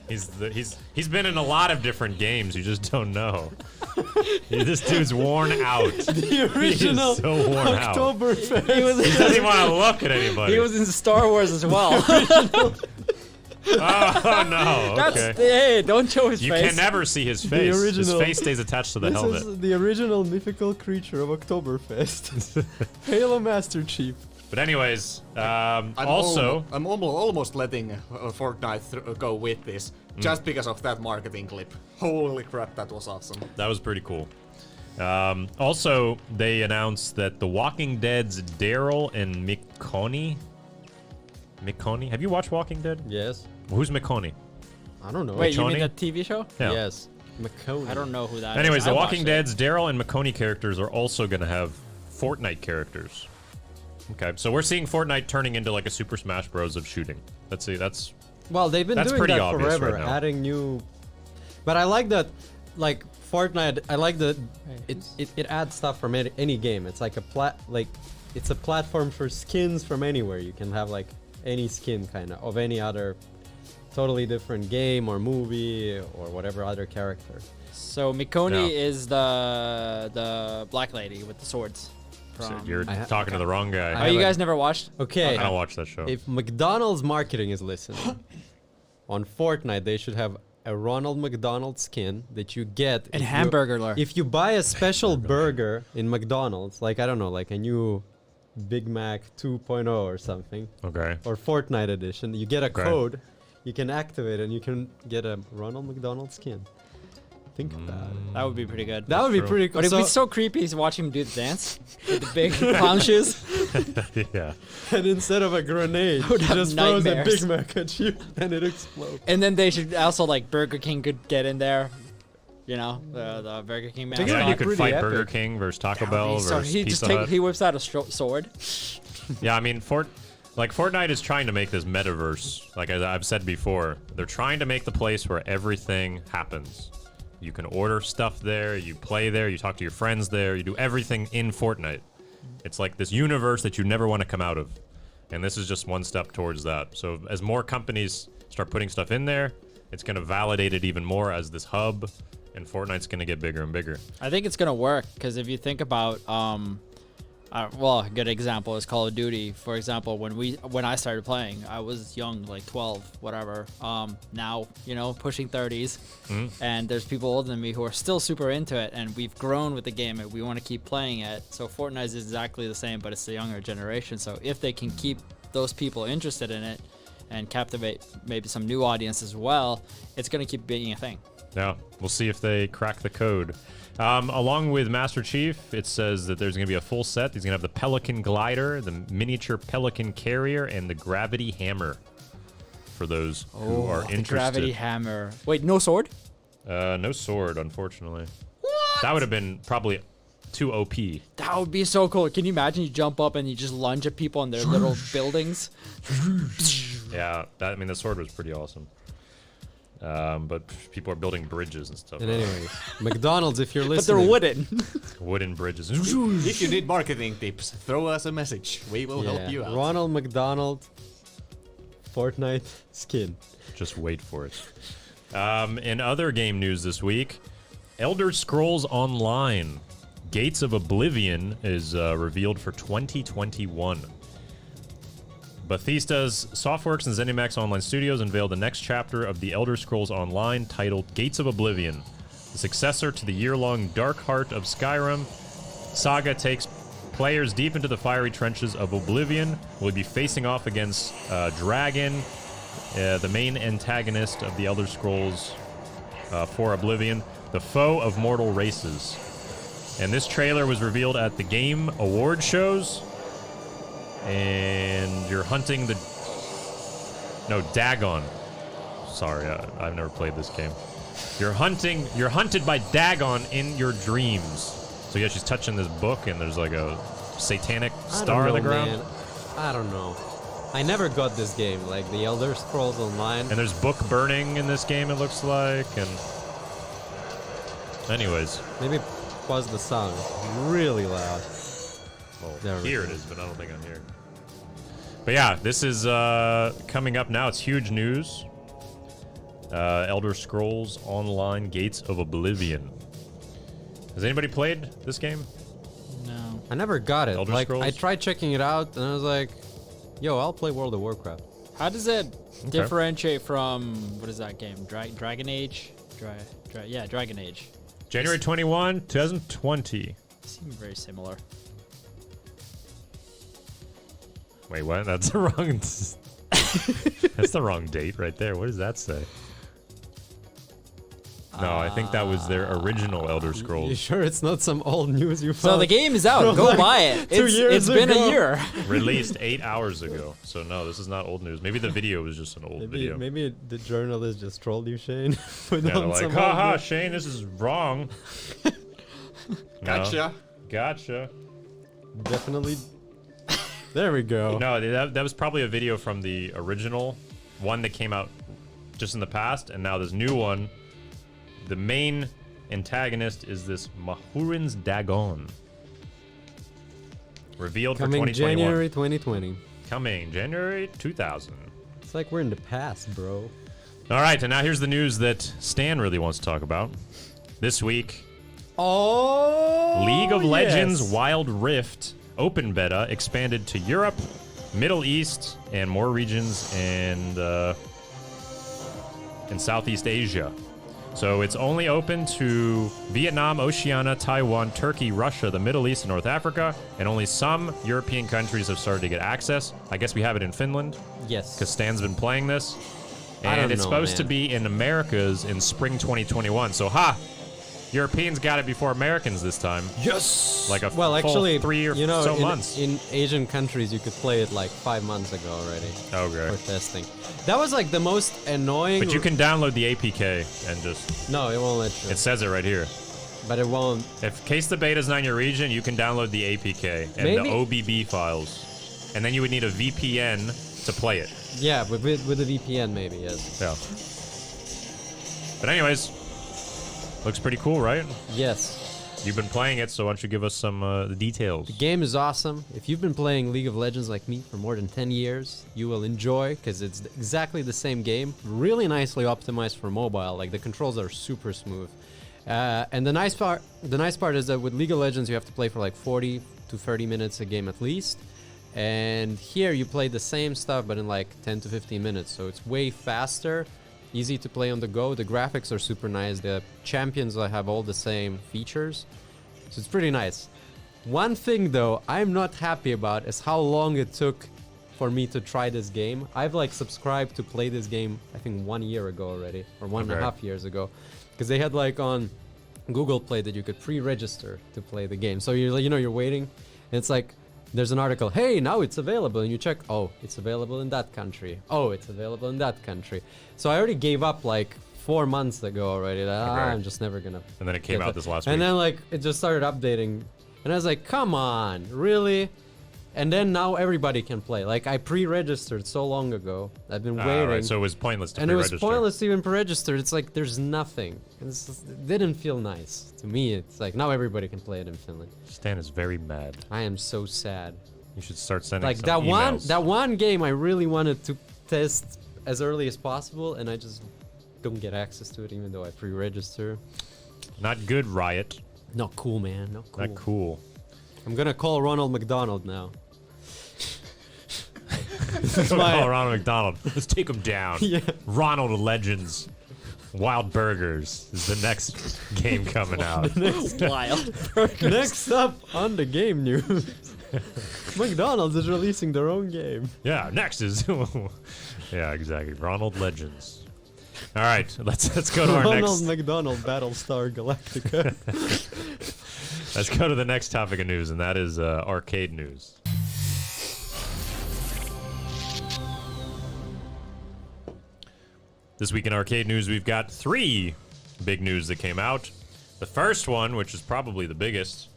B: He's been in a lot of different games. You just don't know. This dude's worn out.
A: The original
B: so worn out.
A: Oktoberfest.
F: He was.
B: He doesn't even want to look at anybody.
F: He was in Star Wars as well.
B: Oh no!
F: That's
B: Okay.
F: hey, don't show his
B: You
F: face.
B: can never see his face. His
A: original-
B: face stays attached to the
A: This
B: helmet.
A: is the original mythical creature of Oktoberfest. Halo Master Chief.
B: But anyways,
E: I'm
B: also
E: almost letting Fortnite go with this, just because of that marketing clip. Holy crap, that was awesome.
B: that was pretty cool. Also, they announced that The Walking Dead's Daryl and Mikoni. Have you watched Walking Dead?
A: Yes.
B: Who's Mikoni?
A: I don't know.
F: Wait, you mean
B: Michonne?
F: the TV show?
B: Yeah.
A: Yes. McConey.
F: I don't know who that is.
B: Anyways,
F: I
B: The
F: watched
B: Walking
F: it.
B: Dead's Daryl and Mikoni characters are also going to have Fortnite characters. Okay, so we're seeing Fortnite turning into like a Super Smash Bros. Of shooting. Let's see, that's
A: Well, they've been
B: That's
A: doing
B: pretty
A: that
B: obvious
A: forever,
B: right now.
A: adding new. But I like that, like Fortnite. I like that it adds stuff from any game. It's like it's a platform for skins from anywhere. You can have like any skin kind of any other totally different game or movie or whatever other character.
F: So Mikoni
B: No.
F: is the black lady with the swords.
B: so
F: From...
B: you're
A: I ha-
B: talking to the wrong guy.
F: Oh, you guys never watched?
A: Okay.
B: I don't watch that show.
A: If McDonald's marketing is listening, on Fortnite they should have a Ronald McDonald skin that you get
F: And
A: if you-
F: Hamburglar.
A: If you buy a special burger in McDonald's, like I don't know, like a new Big Mac 2.0 or something,
B: Okay.
A: or Fortnite edition, you get a
B: Okay.
A: code, you can activate and you can get a Ronald McDonald skin. Think about it.
F: That would be pretty good.
A: That would be
B: true.
A: pretty cool.
F: But it'd be so creepy to watch him do the dance with the big clown shoes.
B: Yeah.
A: and instead of a grenade,
F: would
A: he
F: have
A: just throws a
F: nightmares.
A: Big Mac at you and it explodes.
F: And then they should also like Burger King could get in there. You know, the Burger King mascot.
B: Yeah, you could
A: pretty
B: fight
A: epic.
B: Burger King versus Taco Bell
F: So
B: versus
F: he
B: Pizza
F: just
B: Hut.
F: he whips out a sword.
B: Yeah, I mean, Fortnite is trying to make this metaverse. Like I've said before, they're trying to make the place where everything happens. You can order stuff there, you play there, you talk to your friends there, you do everything in Fortnite. It's like this universe that you never want to come out of. And this is just one step towards that. So as more companies start putting stuff in there, it's going to validate it even more as this hub, and Fortnite's going to get bigger and bigger.
F: I think it's gonna work because if you think about, well, a good example is Call of Duty. For example, when I started playing, I was young, like 12, whatever. Now, you know, pushing 30s, and there's people older than me who are still super into it, and we've grown with the game, and we want to keep playing it. So Fortnite is exactly the same, but it's the younger generation. So if they can keep those people interested in it and captivate maybe some new audience as well, it's gonna keep being a thing.
B: Yeah, we'll see if they crack the code. Along with Master Chief, it says that there's going to be a full set. He's going to have the Pelican Glider, the Miniature Pelican Carrier, and the Gravity Hammer. For those who are
F: The
B: interested.
F: gravity hammer. Wait, no sword?
B: No sword, unfortunately. What? That would have been probably too OP.
F: That would be so cool. Can you imagine you jump up and you just lunge at people in their little buildings?
B: Yeah, the sword was pretty awesome. But people are building bridges and stuff.
A: And anyways, McDonald's, if you're
F: But
A: listening.
F: they're wooden.
B: Wooden bridges.
E: If you need marketing tips, throw us a message. We will help you out.
A: Ronald McDonald Fortnite skin.
B: Just wait for it. In other game news this week, Elder Scrolls Online Gates of Oblivion is revealed for 2021. Bethesda's Softworks and ZeniMax Online Studios unveiled the next chapter of the Elder Scrolls Online titled Gates of Oblivion, the successor to the year-long Dark Heart of Skyrim, saga takes players deep into the fiery trenches of Oblivion. We'll be facing off against Dragon, the main antagonist of the Elder Scrolls for Oblivion, the foe of mortal races. And this trailer was revealed at the Game Award shows. And you're hunting the... No, Dagon. Sorry, I've never played this game. You're hunted by Dagon in your dreams. So yeah, she's touching this book, and there's like a satanic star on the ground.
A: Man. I don't know. I never got this game, like the Elder Scrolls Online.
B: And there's book burning in this game, it looks like, and... Anyways.
A: Maybe pause the sound. Really loud.
B: Well, here it is, but I don't think I'm here. But yeah, this is coming up now. It's huge news. Elder Scrolls Online Gates of Oblivion. Has anybody played this game?
F: No.
A: I never got it.
B: Elder
A: like,
B: Scrolls?
A: I tried checking it out, and I was like, yo, I'll play World of Warcraft.
F: How does it differentiate from, what is that game? Dragon Age? Yeah, Dragon Age.
B: January 21, 2020.
F: Seem very similar.
B: Wait, what? That's the wrong... That's the wrong date right there. What does that say? No, I think that was their original Elder Scrolls.
A: You sure it's not some old news you found?
F: So the game is out. Go buy it. It's been a year.
B: Released 8 hours ago. So no, this is not old news. Maybe the video was just an old video.
A: Maybe the journalist just trolled you, Shane.
B: Yeah, they're like, haha, Shane, this is wrong.
E: Gotcha.
B: Gotcha.
A: Definitely. There we go.
B: No, that was probably a video from the original one that came out just in the past, and now this new one. The main antagonist is this Mahurin's Dagon. Revealed
A: Coming
B: for 2021.
A: January 2020.
B: Coming January 2000.
A: It's like we're in the past, bro.
B: All right, and now here's the news that Stan really wants to talk about. This week, League of Legends Wild Rift Open Beta expanded to Europe, Middle East, and more regions and in Southeast Asia. So it's only open to Vietnam, Oceania, Taiwan, Turkey, Russia, the Middle East, and North Africa, and only some European countries have started to get access. I guess we have it in Finland.
A: Yes.
B: Because Stan's been playing this.
A: I don't
B: And it's
A: know,
B: supposed to
A: man.
B: be in Americas in spring 2021. So, Europeans got it before Americans this time.
A: Yes.
B: Like a
A: well,
B: full
A: actually,
B: 3 or
A: you know,
B: so
A: in,
B: months.
A: in Asian countries, you could play it like 5 months ago already.
B: Okay.
A: For testing. That was like the most annoying.
B: But you can download the APK and just...
A: No, it won't let you.
B: It says it right here.
A: But it won't.
B: If case the beta's not in your region, you can download the APK and
A: Maybe.
B: the OBB files. And then you would need a VPN to play it.
A: Yeah, with a VPN maybe, yes.
B: Yeah. But anyways, looks pretty cool, right?
A: Yes.
B: You've been playing it, so why don't you give us some the details?
A: The game is awesome. If you've been playing League of Legends like me for more than 10 years, you will enjoy, because it's exactly the same game. Really nicely optimized for mobile. Like, the controls are super smooth. And the nice part is that with League of Legends, you have to play for like 40 to 30 minutes a game at least. And here you play the same stuff, but in like 10 to 15 minutes. So it's way faster, easy to play on the go. The graphics are super nice. The champions have all the same features. So it's pretty nice. One thing though I'm not happy about is how long it took for me to try this game. I've like subscribed to play this game I think 1 year ago already, or 1.5 years ago, because they had like on Google Play that you could pre-register to play the game. So you're like, you're waiting, and it's like there's an article, hey, now it's available, and you check, oh, it's available in that country. Oh, it's available in that country. So I already gave up like 4 months ago already. I'm just never gonna.
B: And then it came out this last week.
A: And then like it just started updating, and I was like, come on, really? And then now everybody can play. Like, I pre-registered so long ago. I've been waiting.
B: Right, so it was pointless to
A: and it
B: pre-register.
A: was pointless to even pre-register. It's like there's nothing. It didn't feel nice to me. It's like now everybody can play it in Finland.
B: Stan is very mad.
A: I am so sad.
B: You should start sending
A: Like
B: some
A: that
B: emails.
A: one game I really wanted to test as early as possible, and I just don't get access to it even though I pre-register.
B: Not good, Riot.
A: Not cool, man. Not cool.
B: Not cool.
A: I'm gonna call Ronald McDonald now.
B: Call Ronald McDonald. Let's take him down.
A: Yeah.
B: Ronald of Legends. Wild Burgers is the next game coming out.
F: Wild.
A: Next up on the game news, McDonald's is releasing their own game.
B: Yeah, next is yeah, exactly. Ronald Legends. All right, let's go to our
A: Ronald
B: next.
A: McDonald Battlestar Galactica.
B: Let's go to the next topic of news, and that is arcade news. This week in arcade news, we've got 3 big news that came out. The first one, which is probably the biggest,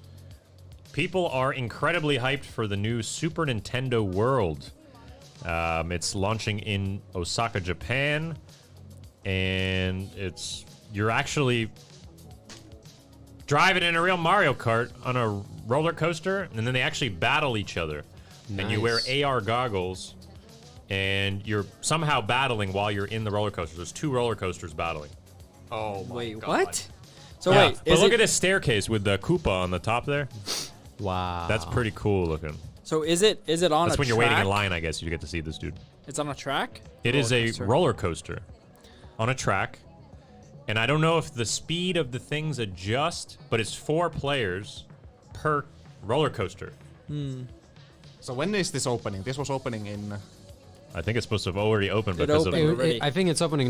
B: people are incredibly hyped for the new Super Nintendo World. It's launching in Osaka, Japan, and you're actually driving in a real Mario Kart on a roller coaster, and then they actually battle each other. And you wear AR goggles, and you're somehow battling while you're in the roller coaster. There's 2 roller coasters battling.
E: Oh my
F: Wait,
E: god.
F: what? So
B: Yeah,
F: wait,
B: but
F: is
B: look
F: it,
B: at this staircase with the Koopa on the top there.
A: Wow.
B: That's pretty cool looking.
F: so is it on
B: That's
F: a
B: when you're
F: track?
B: waiting in line, I guess, you get to see this dude.
F: It's on a track?
B: It is a
F: coaster.
B: roller coaster on a track. And I don't know if the speed of the things adjust, but it's 4 players per roller coaster.
E: So when is this opening? This was opening in...
B: I think it's supposed to have already opened
F: It
B: because
F: opened.
B: of
F: Already.
A: I think it's opening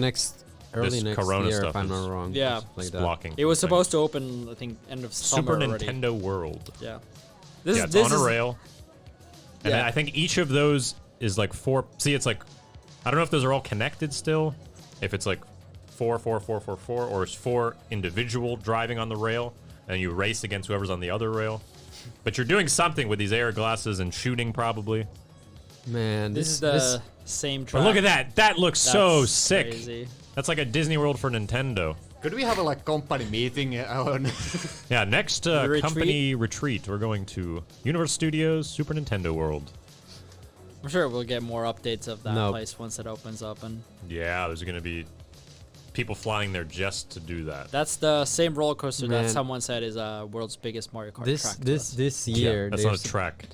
A: early
B: This
A: next
B: Corona
A: year,
B: stuff
A: if I'm
B: is-
A: not wrong.
F: Yeah.
A: Something like
B: it's
A: that.
B: blocking.
F: It was
B: thing.
F: supposed to open, I think, end of summer
B: Super
F: already.
B: Nintendo World.
F: Yeah.
B: Yeah, it's on a rail. And
F: Yeah.
B: I think each of those is like 4. See, it's like, I don't know if those are all connected still. If it's like 4, 4, 4, 4, 4, or it's 4 individual driving on the rail, and you race against whoever's on the other rail. But you're doing something with these AR glasses and shooting probably.
A: Man,
F: This is the same track.
B: But look at that. That looks so
F: That's
B: sick.
F: crazy.
B: That's like a Disney World for Nintendo.
E: Could we have a like company meeting on...
B: Yeah, next
F: Retreat?
B: company retreat, we're going to Universal Studios Super Nintendo World.
F: I'm sure we'll get more updates of that
A: No.
F: place once it opens up, and
B: Yeah, there's going to be people flying there just to do that.
F: that's the same roller coaster
A: Man.
F: that someone said is world's biggest Mario Kart
A: this
F: track. to
A: this
F: us.
A: this year.
B: That's
A: they're
B: not a track.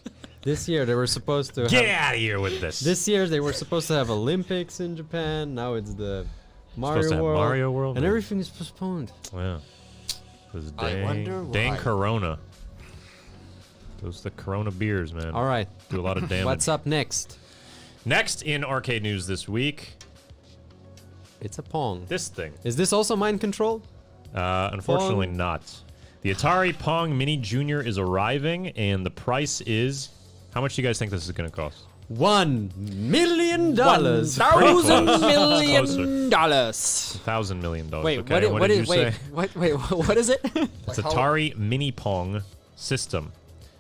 A: This year they were supposed to
B: Get
A: have,
B: out of here with this.
A: This year they were supposed to have Olympics in Japan. Now it's the Mario
B: supposed to have
A: World.
B: Mario World,
A: and
B: yeah.
A: everything is postponed.
B: Yeah. Those
E: I
B: dang,
E: wonder
B: dang
E: why.
B: Corona. Those the Corona beers, man.
A: All right,
B: Do a lot of damage.
A: what's up next?
B: Next in arcade news this week,
A: It's a Pong.
B: this thing.
A: Is this also mind controlled?
B: Unfortunately
A: Pong.
B: not. The Atari Pong Mini Junior is arriving, and the price is... How much do you guys think this is going to cost?
A: $1 million.
B: Pretty close.
F: $1,000 million.
B: $1,000 million.
F: Wait,
B: okay,
F: what
B: did
F: is
B: you
F: wait,
B: say?
F: wait, what is it?
B: It's
E: Like how-
B: Atari Mini Pong system.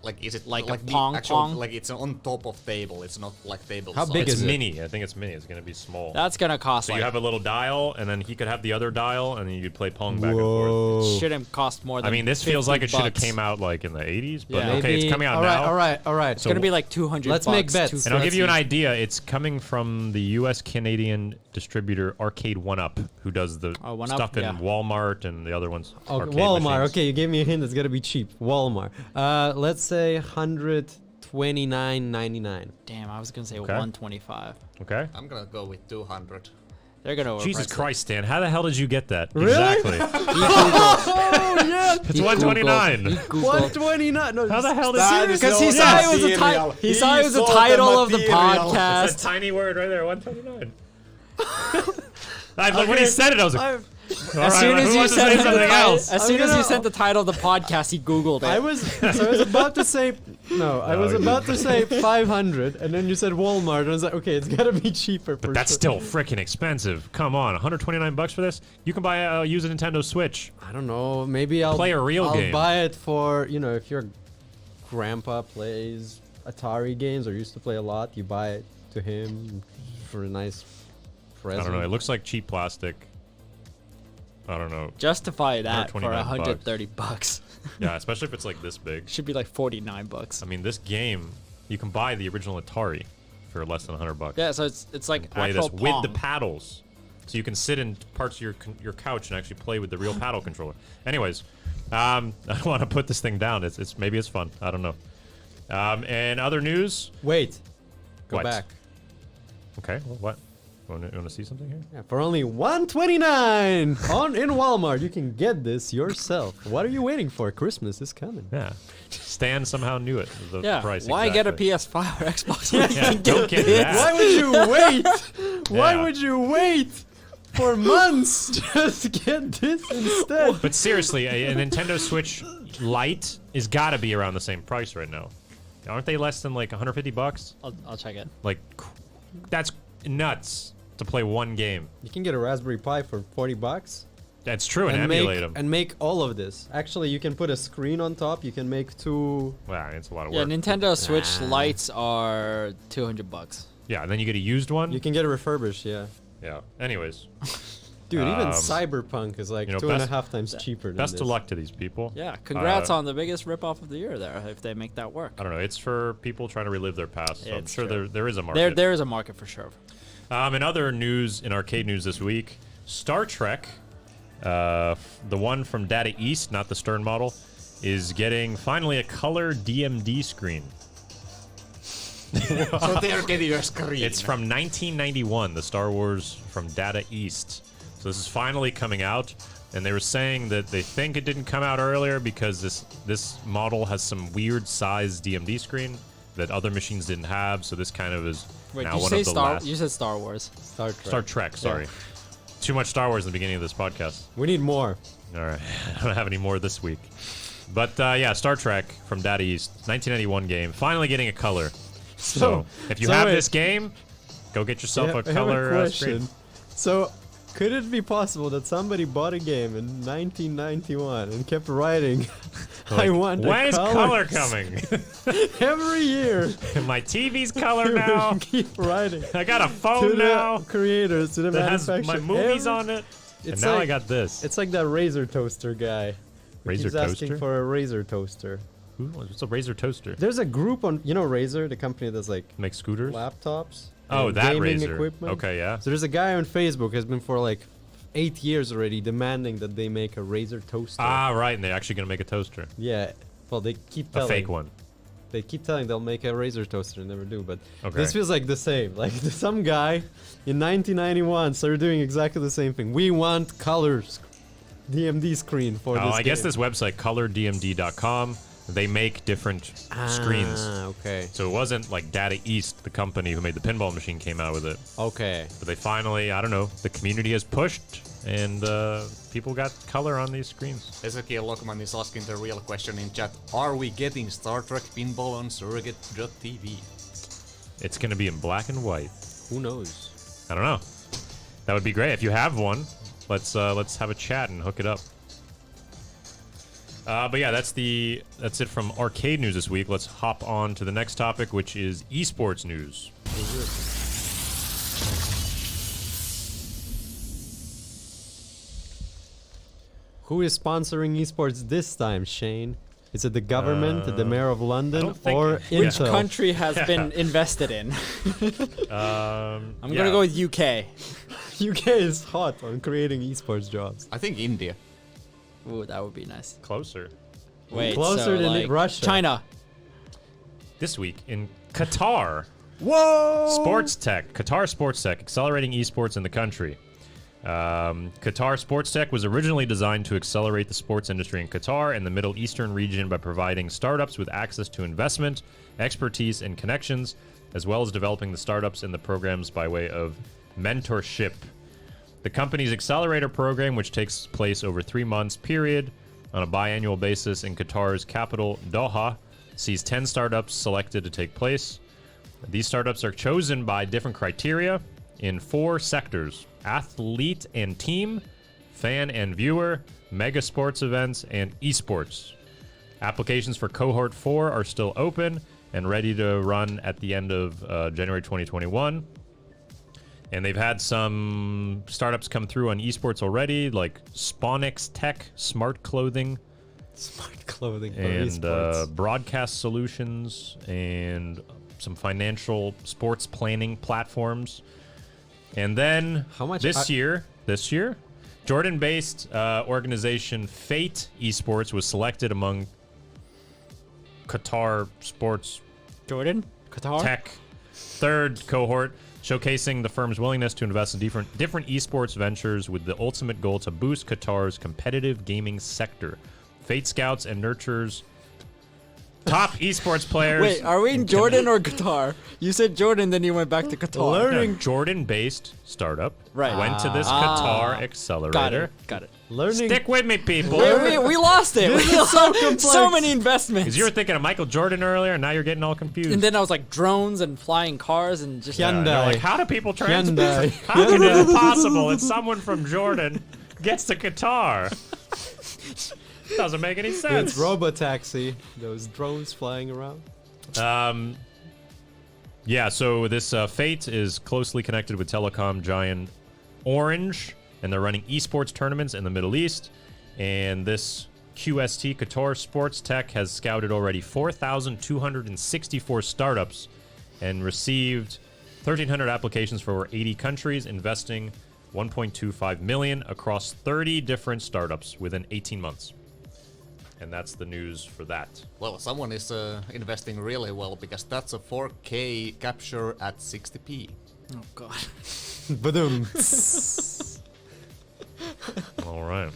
E: Like, is it
F: Like a
E: the
F: pong
E: actual,
F: pong?
E: like it's on top of table, it's not like table
A: How
E: size.
A: big
B: It's
A: is it?
B: mini. I think it's mini. It's going to be small.
F: That's gonna cost
B: So
F: like
B: you have a little dial, and then he could have the other dial, and then you could play Pong back and forth.
A: Whoa.
F: shouldn't cost more than
B: I mean, this feels like it should have
F: $50.
B: came out like in the 80s, but
F: Yeah.
B: okay, it's coming out
A: all right,
B: now.
A: All right.
F: It's gonna be like 200.
A: Let's make bets.
B: And I'll give you an
F: $250.
B: idea. It's coming from the U.S. Canadian distributor Arcade 1UP, who does the
F: Oh, 1UP,
B: stuff in
F: yeah.
B: Walmart and the other ones.
A: Okay,
B: arcade
A: Walmart.
B: machines.
A: Okay, you gave me a hint. It's gonna be cheap. Walmart. Let's say $129.99.
F: Damn, I was gonna say
B: Okay.
F: 125.
B: Okay.
E: I'm gonna go with 200.
F: They're gonna
B: Jesus
F: overprice it.
B: Christ, Stan! How the hell did you get that?
A: Really?
B: Exactly.
A: Oh yes,
B: It's 129.
A: 129. No,
B: How the hell did
E: That
B: you?
E: is
F: Because
E: no
F: he saw it was a
E: material.
F: he saw it was the
E: saw
F: title of the
E: material.
B: That's a
F: podcast.
B: tiny word right there. 129. When he said it, I was like,
A: I've-
B: all
F: As
B: right,
F: soon as
B: who
F: you
B: wants to
F: said
B: say something else?
F: as
A: I'm
F: soon as you
A: gonna-
F: sent the title of the podcast, he googled it.
A: I was about to say no. I was
B: you
A: about to say 500, and then you said Walmart, and I was like, okay, it's gotta be cheaper.
B: But that's still freaking expensive. Come on, 129 bucks for this? You can buy use a Nintendo Switch.
A: I don't know. Maybe I'll
B: Play a real
A: I'll
B: game.
A: buy it for if your grandpa plays Atari games or used to play a lot, you buy it to him for a nice
B: I
A: present.
B: don't know. It looks like cheap plastic. I don't know.
F: Justify that for
B: 129
F: $130.
B: Yeah, especially if it's like this big.
F: Should be like $49.
B: I mean, this game, you can buy the original Atari for less than $100.
F: Yeah, so it's like
B: Play
F: actual
B: this with the
F: Pong.
B: paddles, so you can sit in parts of your couch and actually play with the real paddle controller. Anyways, I don't want to put this thing down. It's maybe it's fun. I don't know. And other news.
A: Wait. Go
B: What?
A: back.
B: Okay. Well, what? Want to see something here?
A: Yeah, for only $129 in Walmart, you can get this yourself. What are you waiting for? Christmas is coming.
B: Yeah. Stan somehow knew it. The
F: Yeah.
B: price
F: Why get a
B: exactly.
F: PS5 or Xbox? When you
B: Yeah,
F: can
B: don't get
F: this?
B: that.
A: Why would you wait? Why
B: Yeah.
A: would you wait for months just to get this instead?
B: But seriously, a Nintendo Switch Lite is got to be around the same price right now. Aren't they less than like $150?
F: I'll check it.
B: Like, that's nuts to play one game.
A: You can get a Raspberry Pi for $40
B: That's true, and emulate them.
A: and make all of this. Actually, you can put a screen on top. You can make two.
B: Wow, it's a lot of
F: Yeah,
B: work.
F: Nintendo Switch Lites are $200.
B: Yeah, and then you get a used one.
A: You can get it refurbished. Yeah,
B: Yeah. Anyways,
A: dude. Even
B: Um,
A: Cyberpunk is like
B: you know,
A: 2.5 times cheaper. Than
B: best
A: this.
B: of luck to these people.
F: Yeah, congrats on the biggest ripoff of the year there. If they make that work,
B: I don't know. It's for people trying to relive their past. So I'm
F: It's
B: sure
F: true.
B: there is a market.
F: there is a market for sure.
B: In other news, in arcade news this week, Star Trek, the one from Data East, not the Stern model, is getting finally a color DMD screen.
E: So they're getting a screen.
B: It's from 1991, the Star Wars from Data East. So this is finally coming out, and they were saying that they think it didn't come out earlier because this model has some weird size DMD screen that other machines didn't have. So this kind of is
F: Wait,
B: now
F: did you
B: one
F: say
B: of the
F: Star?
B: last.
F: You said Star Wars.
B: Star Trek, sorry. Too much Star Wars in the beginning of this podcast.
A: We need more.
B: All right, I don't have any more this week. But yeah, Star Trek from Data East, 1991 game, finally getting a color. So if you
A: so
B: have
A: wait.
B: this game, go get yourself
A: Yeah,
B: a
A: I have a
B: color
A: question.
B: screen.
A: So, could it be possible that somebody bought a game in 1991 and kept writing, "I
B: Like,
A: want
B: when
A: a
B: is
A: color
B: color coming?
A: every year"?
B: My TV's color now.
A: Keep writing
B: I got a
A: to
B: phone
A: the
B: now
A: creators, to the
B: that has
A: manufacturer.
B: my movies
A: Every-
B: on it. And
A: It's
B: now I
A: like-
B: got this.
A: It's like that Razer toaster guy. who
B: Razer
A: keeps asking
B: toaster?
A: for a Razer toaster.
B: What's a Razer toaster?
A: There's a group on, Razer, the company that's like
B: Make scooters?
A: laptops.
B: Oh,
A: and
B: that
A: gaming
B: Razer.
A: equipment.
B: Okay, yeah.
A: So there's a guy on Facebook has been for like 8 years already demanding that they make a Razer toaster.
B: Ah, right, and they're actually gonna make a toaster,
A: Yeah. Well, they keep
B: a
A: telling.
B: fake one.
A: They keep telling they'll make a Razer toaster and never do. But
B: Okay.
A: this feels like the same. Like some guy in 1991 started doing exactly the same thing. We want colors, DMD screen for
B: Oh,
A: this.
B: I guess
A: game.
B: this website, colordmd.com, they make different screens.
A: Ah, okay.
B: So it wasn't like Data East, the company who made the pinball machine, came out with it.
A: Okay.
B: But they finally, I don't know, the community has pushed, and people got color on these screens.
E: Ezekiel Lockman is asking the real question in chat. Are we getting Star Trek pinball on SurrogateTV?
B: It's going to be in black and white.
A: Who knows?
B: I don't know. That would be great. If you have one, let's have a chat and hook it up. But yeah, that's it from arcade news this week. Let's hop on to the next topic, which is esports news.
A: Who is sponsoring esports this time, Shane? Is it the government, the mayor of
B: I
A: London,
B: don't think-
A: or
B: Which
F: Which
A: Intel?
F: country has been invested in? I'm gonna go with UK.
A: UK is hot on creating esports jobs.
E: I think India.
F: Ooh, that would be nice.
B: Closer.
F: Wait,
A: Closer
F: so,
A: than
F: like,
A: Russia.
F: China.
B: This week in Qatar.
A: Whoa!
B: Sports Tech, Qatar Sports Tech, accelerating esports in the country. Qatar Sports Tech was originally designed to accelerate the sports industry in Qatar and the Middle Eastern region by providing startups with access to investment, expertise, and connections, as well as developing the startups and the programs by way of mentorship. The company's accelerator program, which takes place over 3 months period on a biannual basis in Qatar's capital, Doha, sees 10 startups selected to take place. These startups are chosen by different criteria in 4 sectors: athlete and team, fan and viewer, mega sports events, and esports. Applications for cohort 4 are still open and ready to run at the end of January 2021. And they've had some startups come through on esports already, like Spawnix Tech, smart clothing,
A: Smart clothing for
B: and
A: esports.
B: broadcast solutions, and some financial sports planning platforms. And then
A: How much
B: this year, Jordan-based organization Fate Esports was selected among Qatar Sports
F: Jordan? Qatar?
B: Tech third cohort showcasing the firm's willingness to invest in different esports ventures with the ultimate goal to boost Qatar's competitive gaming sector. Fate scouts and nurtures top esports players.
F: Wait, are we in Jordan or Qatar? You said Jordan, then you went back to Qatar.
B: No, Jordan-based startup
F: Right.
B: went to this Qatar accelerator.
F: Got it.
A: Learning.
B: Stick with me, people.
F: We lost it.
A: This
F: We
A: is so
F: lost
A: complex.
F: so many investments.
B: Because you were thinking of Michael Jordan earlier, and now you're getting all confused.
F: And then I was like drones and flying cars and just
B: Yeah, and they're
A: Hyundai.
B: like, how do people transport?
A: Hyundai.
B: How is it possible that someone from Jordan gets to Qatar? Doesn't make any sense.
A: It's Robotaxi. Those drones flying around.
B: Yeah, so this Fate is closely connected with telecom giant Orange, and they're running esports tournaments in the Middle East. And this QST, Qatar Sports Tech, has scouted already 4,264 startups and received 1,300 applications for over 80 countries, investing $1.25 million across 30 different startups within 18 months. And that's the news for that.
E: Well, someone is investing really well because that's a 4K capture at 60p.
F: oh god.
A: Boom.
B: All right.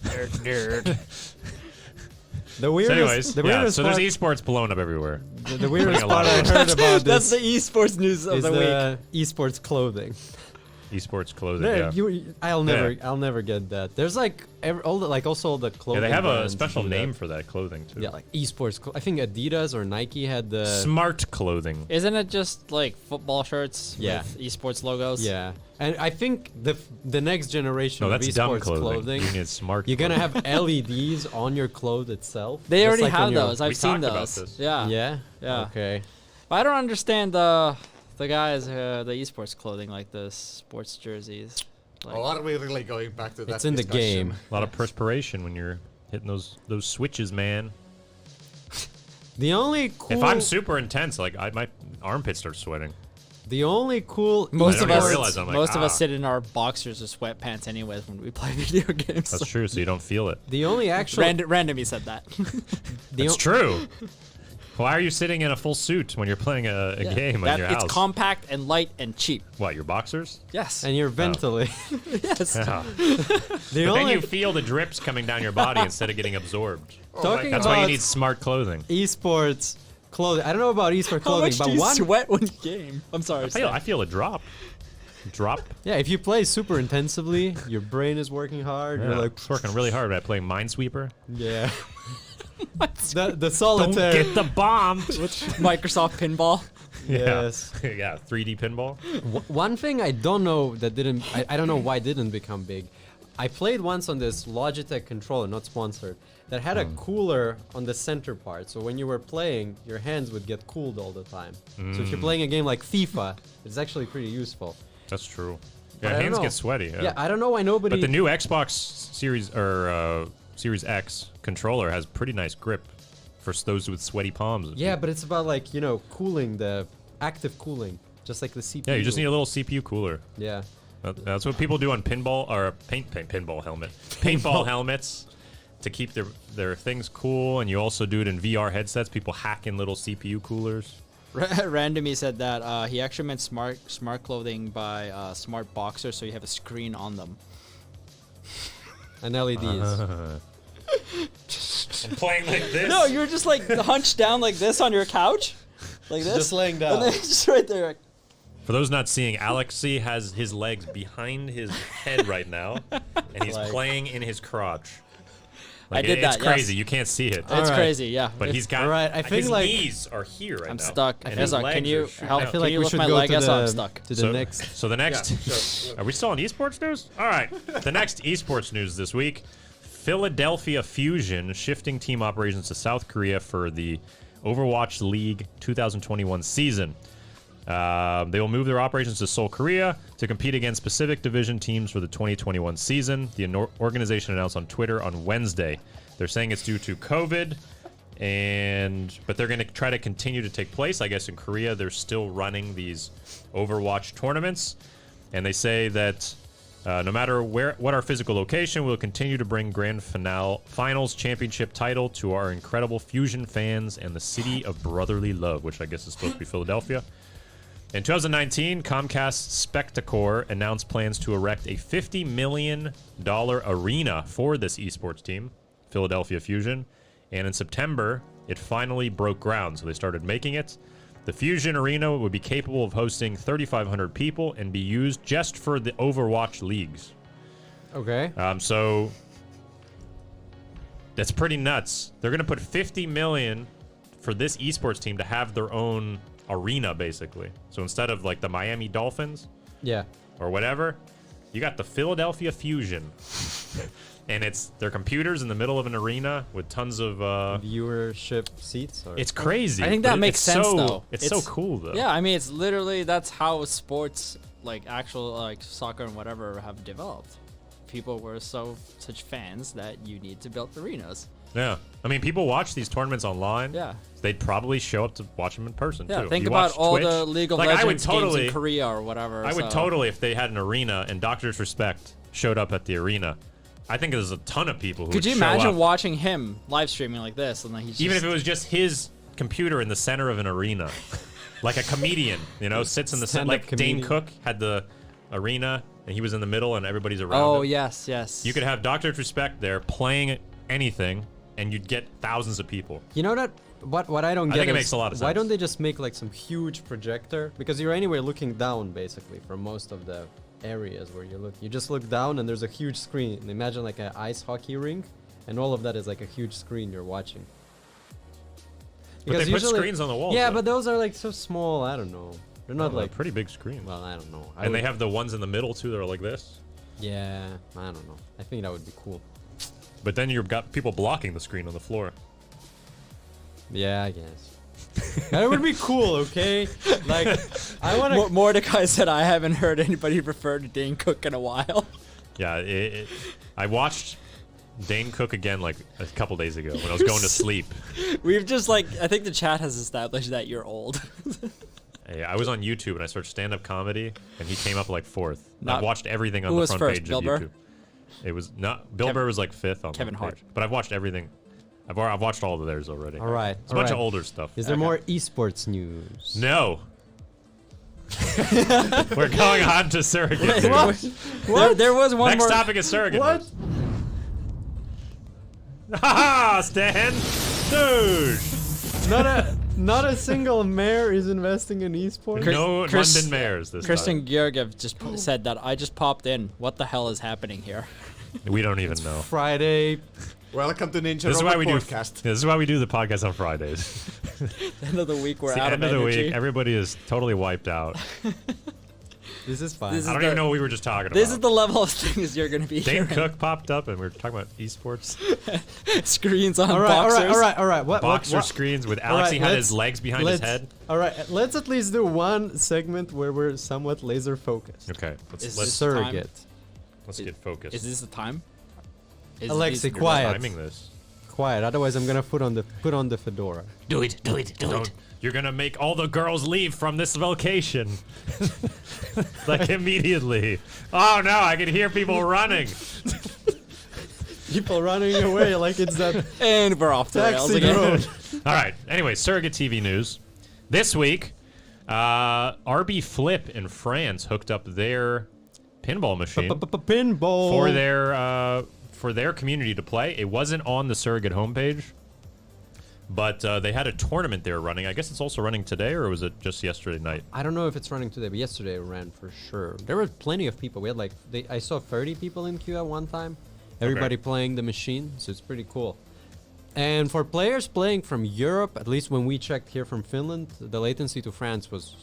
F: Nerd.
A: The
B: So
A: weirdest.
B: anyways,
A: the
B: yeah,
A: weirdest
B: so
A: part,
B: there's esports blowing up everywhere.
A: the weirdest
B: Putting a lot
A: part I
B: of-
A: heard about
F: That's
A: this
F: the esports news of
A: is
F: the week.
A: the esports clothing.
B: Esports clothing,
A: There,
B: yeah.
A: I'll never get that. There's like also all the
B: Yeah,
A: clothing.
B: they have a
A: brands
B: special
A: do that.
B: name for that clothing, too.
A: Yeah, like esports. I think Adidas or Nike had the.
B: Smart clothing.
F: Isn't it just like football shirts
A: Yeah.
F: with esports logos?
A: Yeah, and I think the next generation
B: No,
A: of
B: that's dumb
A: esports
B: clothing. You need smart
A: you're gonna
B: clothing.
A: have LEDs on your clothes itself.
F: They
A: just
F: already
A: like on
F: have
A: your-
F: those. I've
B: We
F: seen
B: talked about
F: those.
B: this.
F: Yeah.
A: Yeah.
F: Yeah.
A: Okay.
F: But I don't understand the guys the esports clothing like the sports jerseys. Like,
E: Oh, are we really going back to that?
A: It's in the
E: discussion?
A: game.
B: A lot of perspiration when you're hitting those switches, man.
A: The only cool.
B: If I'm super intense, like my armpits start sweating.
A: the only cool.
F: most
B: don't
F: of
B: even
F: us,
B: realize I'm like,
F: most of us
B: ah.
F: sit in our boxers or sweatpants anyways when we play video games.
B: That's true, so you don't feel it.
A: The only actual.
F: Randomly said that.
A: the
B: It's
A: o-
B: true. Why are you sitting in a full suit when you're playing a
F: Yeah.
B: game in
F: That-
B: your
F: it's
B: house?
F: compact and light and cheap.
B: What, your boxers?
F: Yes.
A: And you're ventilating.
F: yes.
B: Yeah.
A: The
B: But then
A: only
B: you feel the drips coming down your body instead of getting absorbed.
A: talking
B: That's
A: about
B: why you need smart clothing.
A: esports clothing. I don't know about esports
F: How
A: clothing,
F: much
A: but
F: do you
A: one.
F: sweat when you game? I'm sorry.
B: I feel a drop. Drop.
A: Yeah, if you play super intensively, your brain is working hard.
B: Yeah,
A: You're like,
B: it's working really hard at playing Minesweeper.
A: yeah. the
B: Don't
A: solitaire.
B: get the bomb.
F: Microsoft Pinball.
A: Yes.
B: Yeah, 3D pinball.
A: One thing I don't know that didn't. I don't know why it didn't become big. I played once on this Logitech controller, not sponsored, that had a cooler on the center part. So when you were playing, your hands would get cooled all the time. So if you're playing a game like FIFA, it's actually pretty useful.
B: That's true.
A: But
B: Yeah,
A: I don't
B: hands
A: know.
B: get sweaty.
A: Yeah, I don't know why nobody.
B: But the new Xbox Series or Series X controller has pretty nice grip for those with sweaty palms.
A: Yeah, but it's about like cooling, the active cooling, just like the CPU.
B: Yeah, you just need a little CPU cooler.
A: Yeah.
B: That's what people do on pinball or paintball helmets to keep their things cool. And you also do it in VR headsets. People hack in little CPU coolers.
F: Randomly said that he actually meant smart clothing by smart boxers, so you have a screen on them.
A: And LEDs.
B: I'm playing like this.
F: No, you're just like hunched down like this on your couch, like this,
A: Just laying
F: and
A: down.
F: then just right there. Like,
B: For those not seeing, Alexei has his legs behind his head right now, and he's
A: Like-
B: playing in his crotch.
F: I did
B: It's
F: that,
B: crazy.
F: yes.
B: You can't see it.
F: it's
A: Alright.
F: crazy, yeah.
B: But he's got.
A: All right, I think
B: his
A: like-
B: knees are here right
F: I'm
B: now.
F: stuck.
B: and his
F: Ezra,
B: legs
F: can
B: are
F: you
B: shooting
F: help?
B: out.
A: I feel
F: Can
A: like
F: you
A: we
F: lift
A: should
F: my
A: go
F: leg?
A: to
F: Ezra, I'm
A: the
F: stuck.
A: to the next.
B: So the next.
E: Yeah, sure.
B: Are we still on esports news? All right. The next esports news this week: Philadelphia Fusion shifting team operations to South Korea for the Overwatch League 2021 season. They will move their operations to Seoul, Korea, to compete against Pacific Division teams for the 2021 season. The organization announced on Twitter on Wednesday. They're saying it's due to COVID, but they're going to try to continue to take place. I guess in Korea, they're still running these Overwatch tournaments, and they say that no matter what our physical location, we'll continue to bring grand finals championship title to our incredible Fusion fans and the city of brotherly love, which I guess is supposed to be Philadelphia. In 2019, Comcast Spectacor announced plans to erect a $50 million arena for this esports team, Philadelphia Fusion. And in September, it finally broke ground, so they started making it. The Fusion Arena would be capable of hosting 3,500 people and be used just for the Overwatch leagues.
A: Okay.
B: So that's pretty nuts. They're going to put $50 million for this esports team to have their own arena, basically. So instead of like the Miami Dolphins,
A: Yeah.
B: or whatever, you got the Philadelphia Fusion, and it's their computers in the middle of an arena with tons of
A: Viewership seats. Or...
B: It's crazy.
F: I think
B: but
F: that makes sense, though.
B: It's so cool, though.
F: Yeah, I mean, it's literally that's how sports, like actual like soccer and whatever, have developed. People were such fans that you need to build arenas.
B: Yeah. I mean, people watch these tournaments online.
F: Yeah.
B: They'd probably show up to watch them in person,
F: Yeah,
B: too.
F: think
B: You
F: about
B: watch
F: all
B: Twitch,
F: the League of
B: like, I would
F: Legends games
B: totally,
F: in Korea or whatever.
B: I would totally, if they had an arena and Doctor's Respect showed up at the arena, I think there's a ton of people who
F: Could
B: would
F: you
B: show
F: imagine
B: up.
F: watching him live streaming like this? And then he's
B: Even
F: just,
B: if it was just his computer in the center of an arena. Like a comedian, you know, sits in the center.
A: Stand-up
B: Like Dane
A: comedian.
B: Cook had the arena, and he was in the middle, and everybody's around
F: Oh,
B: him.
F: yes, yes.
B: You could have Doctor's Respect there playing anything, and you'd get thousands of people.
A: You know that what I don't
B: I
A: get
B: think it
A: is
B: makes a lot of
A: why
B: sense.
A: don't they just make like some huge projector? Because you're anyway looking down basically from most of the areas where you look. You just look down and there's a huge screen. And imagine like an ice hockey rink, and all of that is like a huge screen you're watching.
B: But they put
A: usually-
B: screens on the walls.
A: Yeah,
B: though.
A: but those are like so small. I don't know. They're not
B: Oh, they're
A: like
B: pretty big screens.
A: Well, I don't know.
B: And they have the ones in the middle, too, that are like this.
A: Yeah, I don't know. I think that would be cool.
B: But then you've got people blocking the screen on the floor.
A: Yeah, I guess. That would be cool, okay? Like, I want to.
F: Mordecai said, I haven't heard anybody refer to Dane Cook in a while.
B: Yeah, I watched Dane Cook again like a couple days ago when I was going to sleep.
F: We've just like, I think the chat has established that you're old.
B: Hey, I was on YouTube and I searched stand-up comedy, and he came up like 4th.
F: Not-
B: I've watched everything on
F: who
B: the
F: was
B: front
F: first,
B: page
F: Bill
B: of
F: Burr?
B: YouTube. It was not Bill Burr was like 5th on
F: Kevin
B: the
F: Hart.
B: page. But I've watched everything. I've watched all of theirs already.
A: All right.
B: It's a bunch of older stuff.
A: Is there more esports news?
B: No. We're going on to surrogate.
A: What?
F: There was one
B: Next
F: more.
B: topic is surrogate.
A: What?
B: news. Haha, Stan! Dude!
A: Not a single mayor is investing in esports.
B: No
F: Chris-
B: London mayors this
F: Kristen Georgiev just said that I just popped in. What the hell is happening here?
B: time. We don't even know.
A: Friday.
E: Welcome to Ninja
B: This is why we do.
E: Podcast.
B: This is why we do the podcast on Fridays.
F: End of the week, we're
B: It's the
F: out
B: end
F: of
B: of the
F: energy.
B: week. Everybody is totally wiped out.
A: This is fine.
F: This
B: I
F: is
B: don't even know what we were just talking
F: This is
B: about.
F: the level of things you're gonna be
B: Dane
F: hearing.
B: Cook popped up, and we were talking about esports.
F: Screens on
A: all right,
F: boxers.
A: all right.
B: Boxer
A: what?
B: screens with
A: All
B: Alex.
A: right,
B: He had
A: let's-
B: his legs behind his head.
A: All right, let's at least do one segment where we're somewhat laser focused.
B: Okay,
F: Is
B: let's
F: this
A: Surrogate.
B: let's get focused.
F: Is this the time?
A: Alexei,
F: these-
A: quiet.
B: Timing this.
A: Quiet, otherwise I'm gonna put on the fedora.
C: Do it, do it, do
B: Don't. You're gonna make all the girls leave from this location. Like immediately. Oh no, I can hear people running.
A: People running away like it's that
F: And we're off the rails
A: taxi
F: again.
A: road.
B: All right. Anyway, surrogate TV news. This week, RB Flip in France hooked up their pinball machine
A: Pinball.
B: for their community to play. It wasn't on the surrogate homepage, but they had a tournament they were running. I guess it's also running today, or was it just yesterday night?
A: I don't know if it's running today, but yesterday it ran for sure. There were plenty of people. We had like I saw 30 people in queue at one time. Everybody playing the machine, so it's pretty cool. And for players playing from Europe, at least when we checked here from Finland, the latency to France was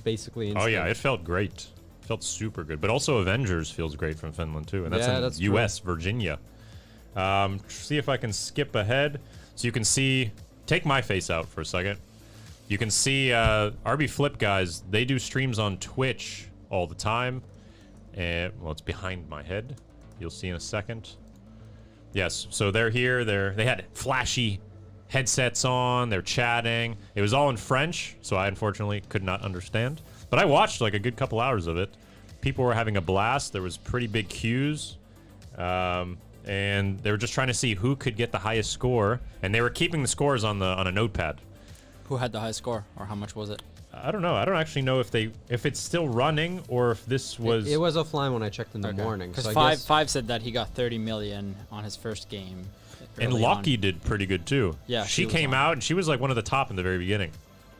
A: basically instant.
B: Oh yeah, it felt great. Felt super good. But also Avengers feels great from Finland too, and that's
A: Yeah,
B: in
A: that's true.
B: U.S. Virginia. See if I can skip ahead, so you can see. Take my face out for a second. You can see RB Flip guys. They do streams on Twitch all the time, and well, it's behind my head. You'll see in a second. Yes, so they're here. They had flashy headsets on. They're chatting. It was all in French, so I unfortunately could not understand. But I watched like a good couple hours of it. People were having a blast. There was pretty big queues, and they were just trying to see who could get the highest score. And they were keeping the scores on a notepad.
F: Who had the high score, or how much was it?
B: I don't know. I don't actually know if it's still running or if this was.
A: It was offline when I checked in the morning.
F: Because
A: So I guess
F: five said that he got 30 million on his first game.
B: And
F: early on.
B: Lockie did pretty good too.
F: Yeah,
B: she
F: she was
B: came
F: on.
B: out and she was like one of the top in the very beginning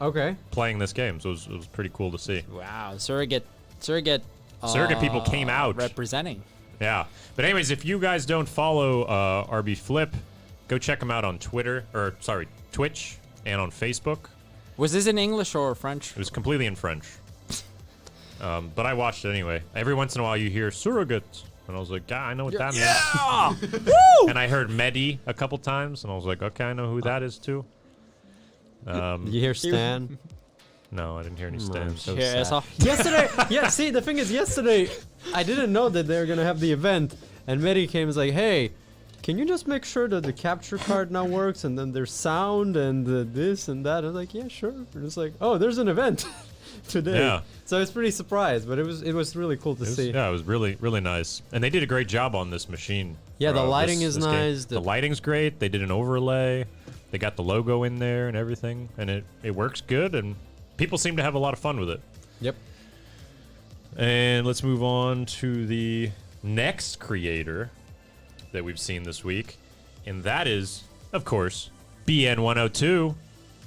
A: okay.
B: playing this game. So it was pretty cool to see.
F: Wow, surrogate
B: People came out.
F: representing.
B: Yeah. But anyways, if you guys don't follow RB Flip, go check him out on Twitch and on Facebook.
F: Was this in English or French?
B: It was completely in French. But I watched it anyway. Every once in a while you hear surrogate. And I was like, I know what that means. And I heard Medi a couple times. And I was like, okay, I know who that is too.
A: You hear Stan?
B: No, I didn't hear any
A: I'm
B: stands.
A: so
F: Yeah, I
A: sad.
F: saw-
A: Yesterday, yeah. See, the thing is, yesterday, I didn't know that they were gonna have the event, and Medi came and was like, "Hey, can you just make sure that the capture card now works, and then there's sound and this and that?" I was like, "Yeah, sure." And it's like, "Oh, there's an event today."
B: Yeah.
A: So I was pretty surprised, but it was really cool to see.
B: Yeah, it was really, really nice. And they did a great job on this machine.
A: Yeah, the lighting
B: this
A: is
B: game.
A: nice.
B: The lighting's great. They did an overlay. They got the logo in there and everything. And it works good, and people seem to have a lot of fun with it.
A: Yep.
B: And let's move on to the next creator that we've seen this week. And that is, of course, BN102. Hooked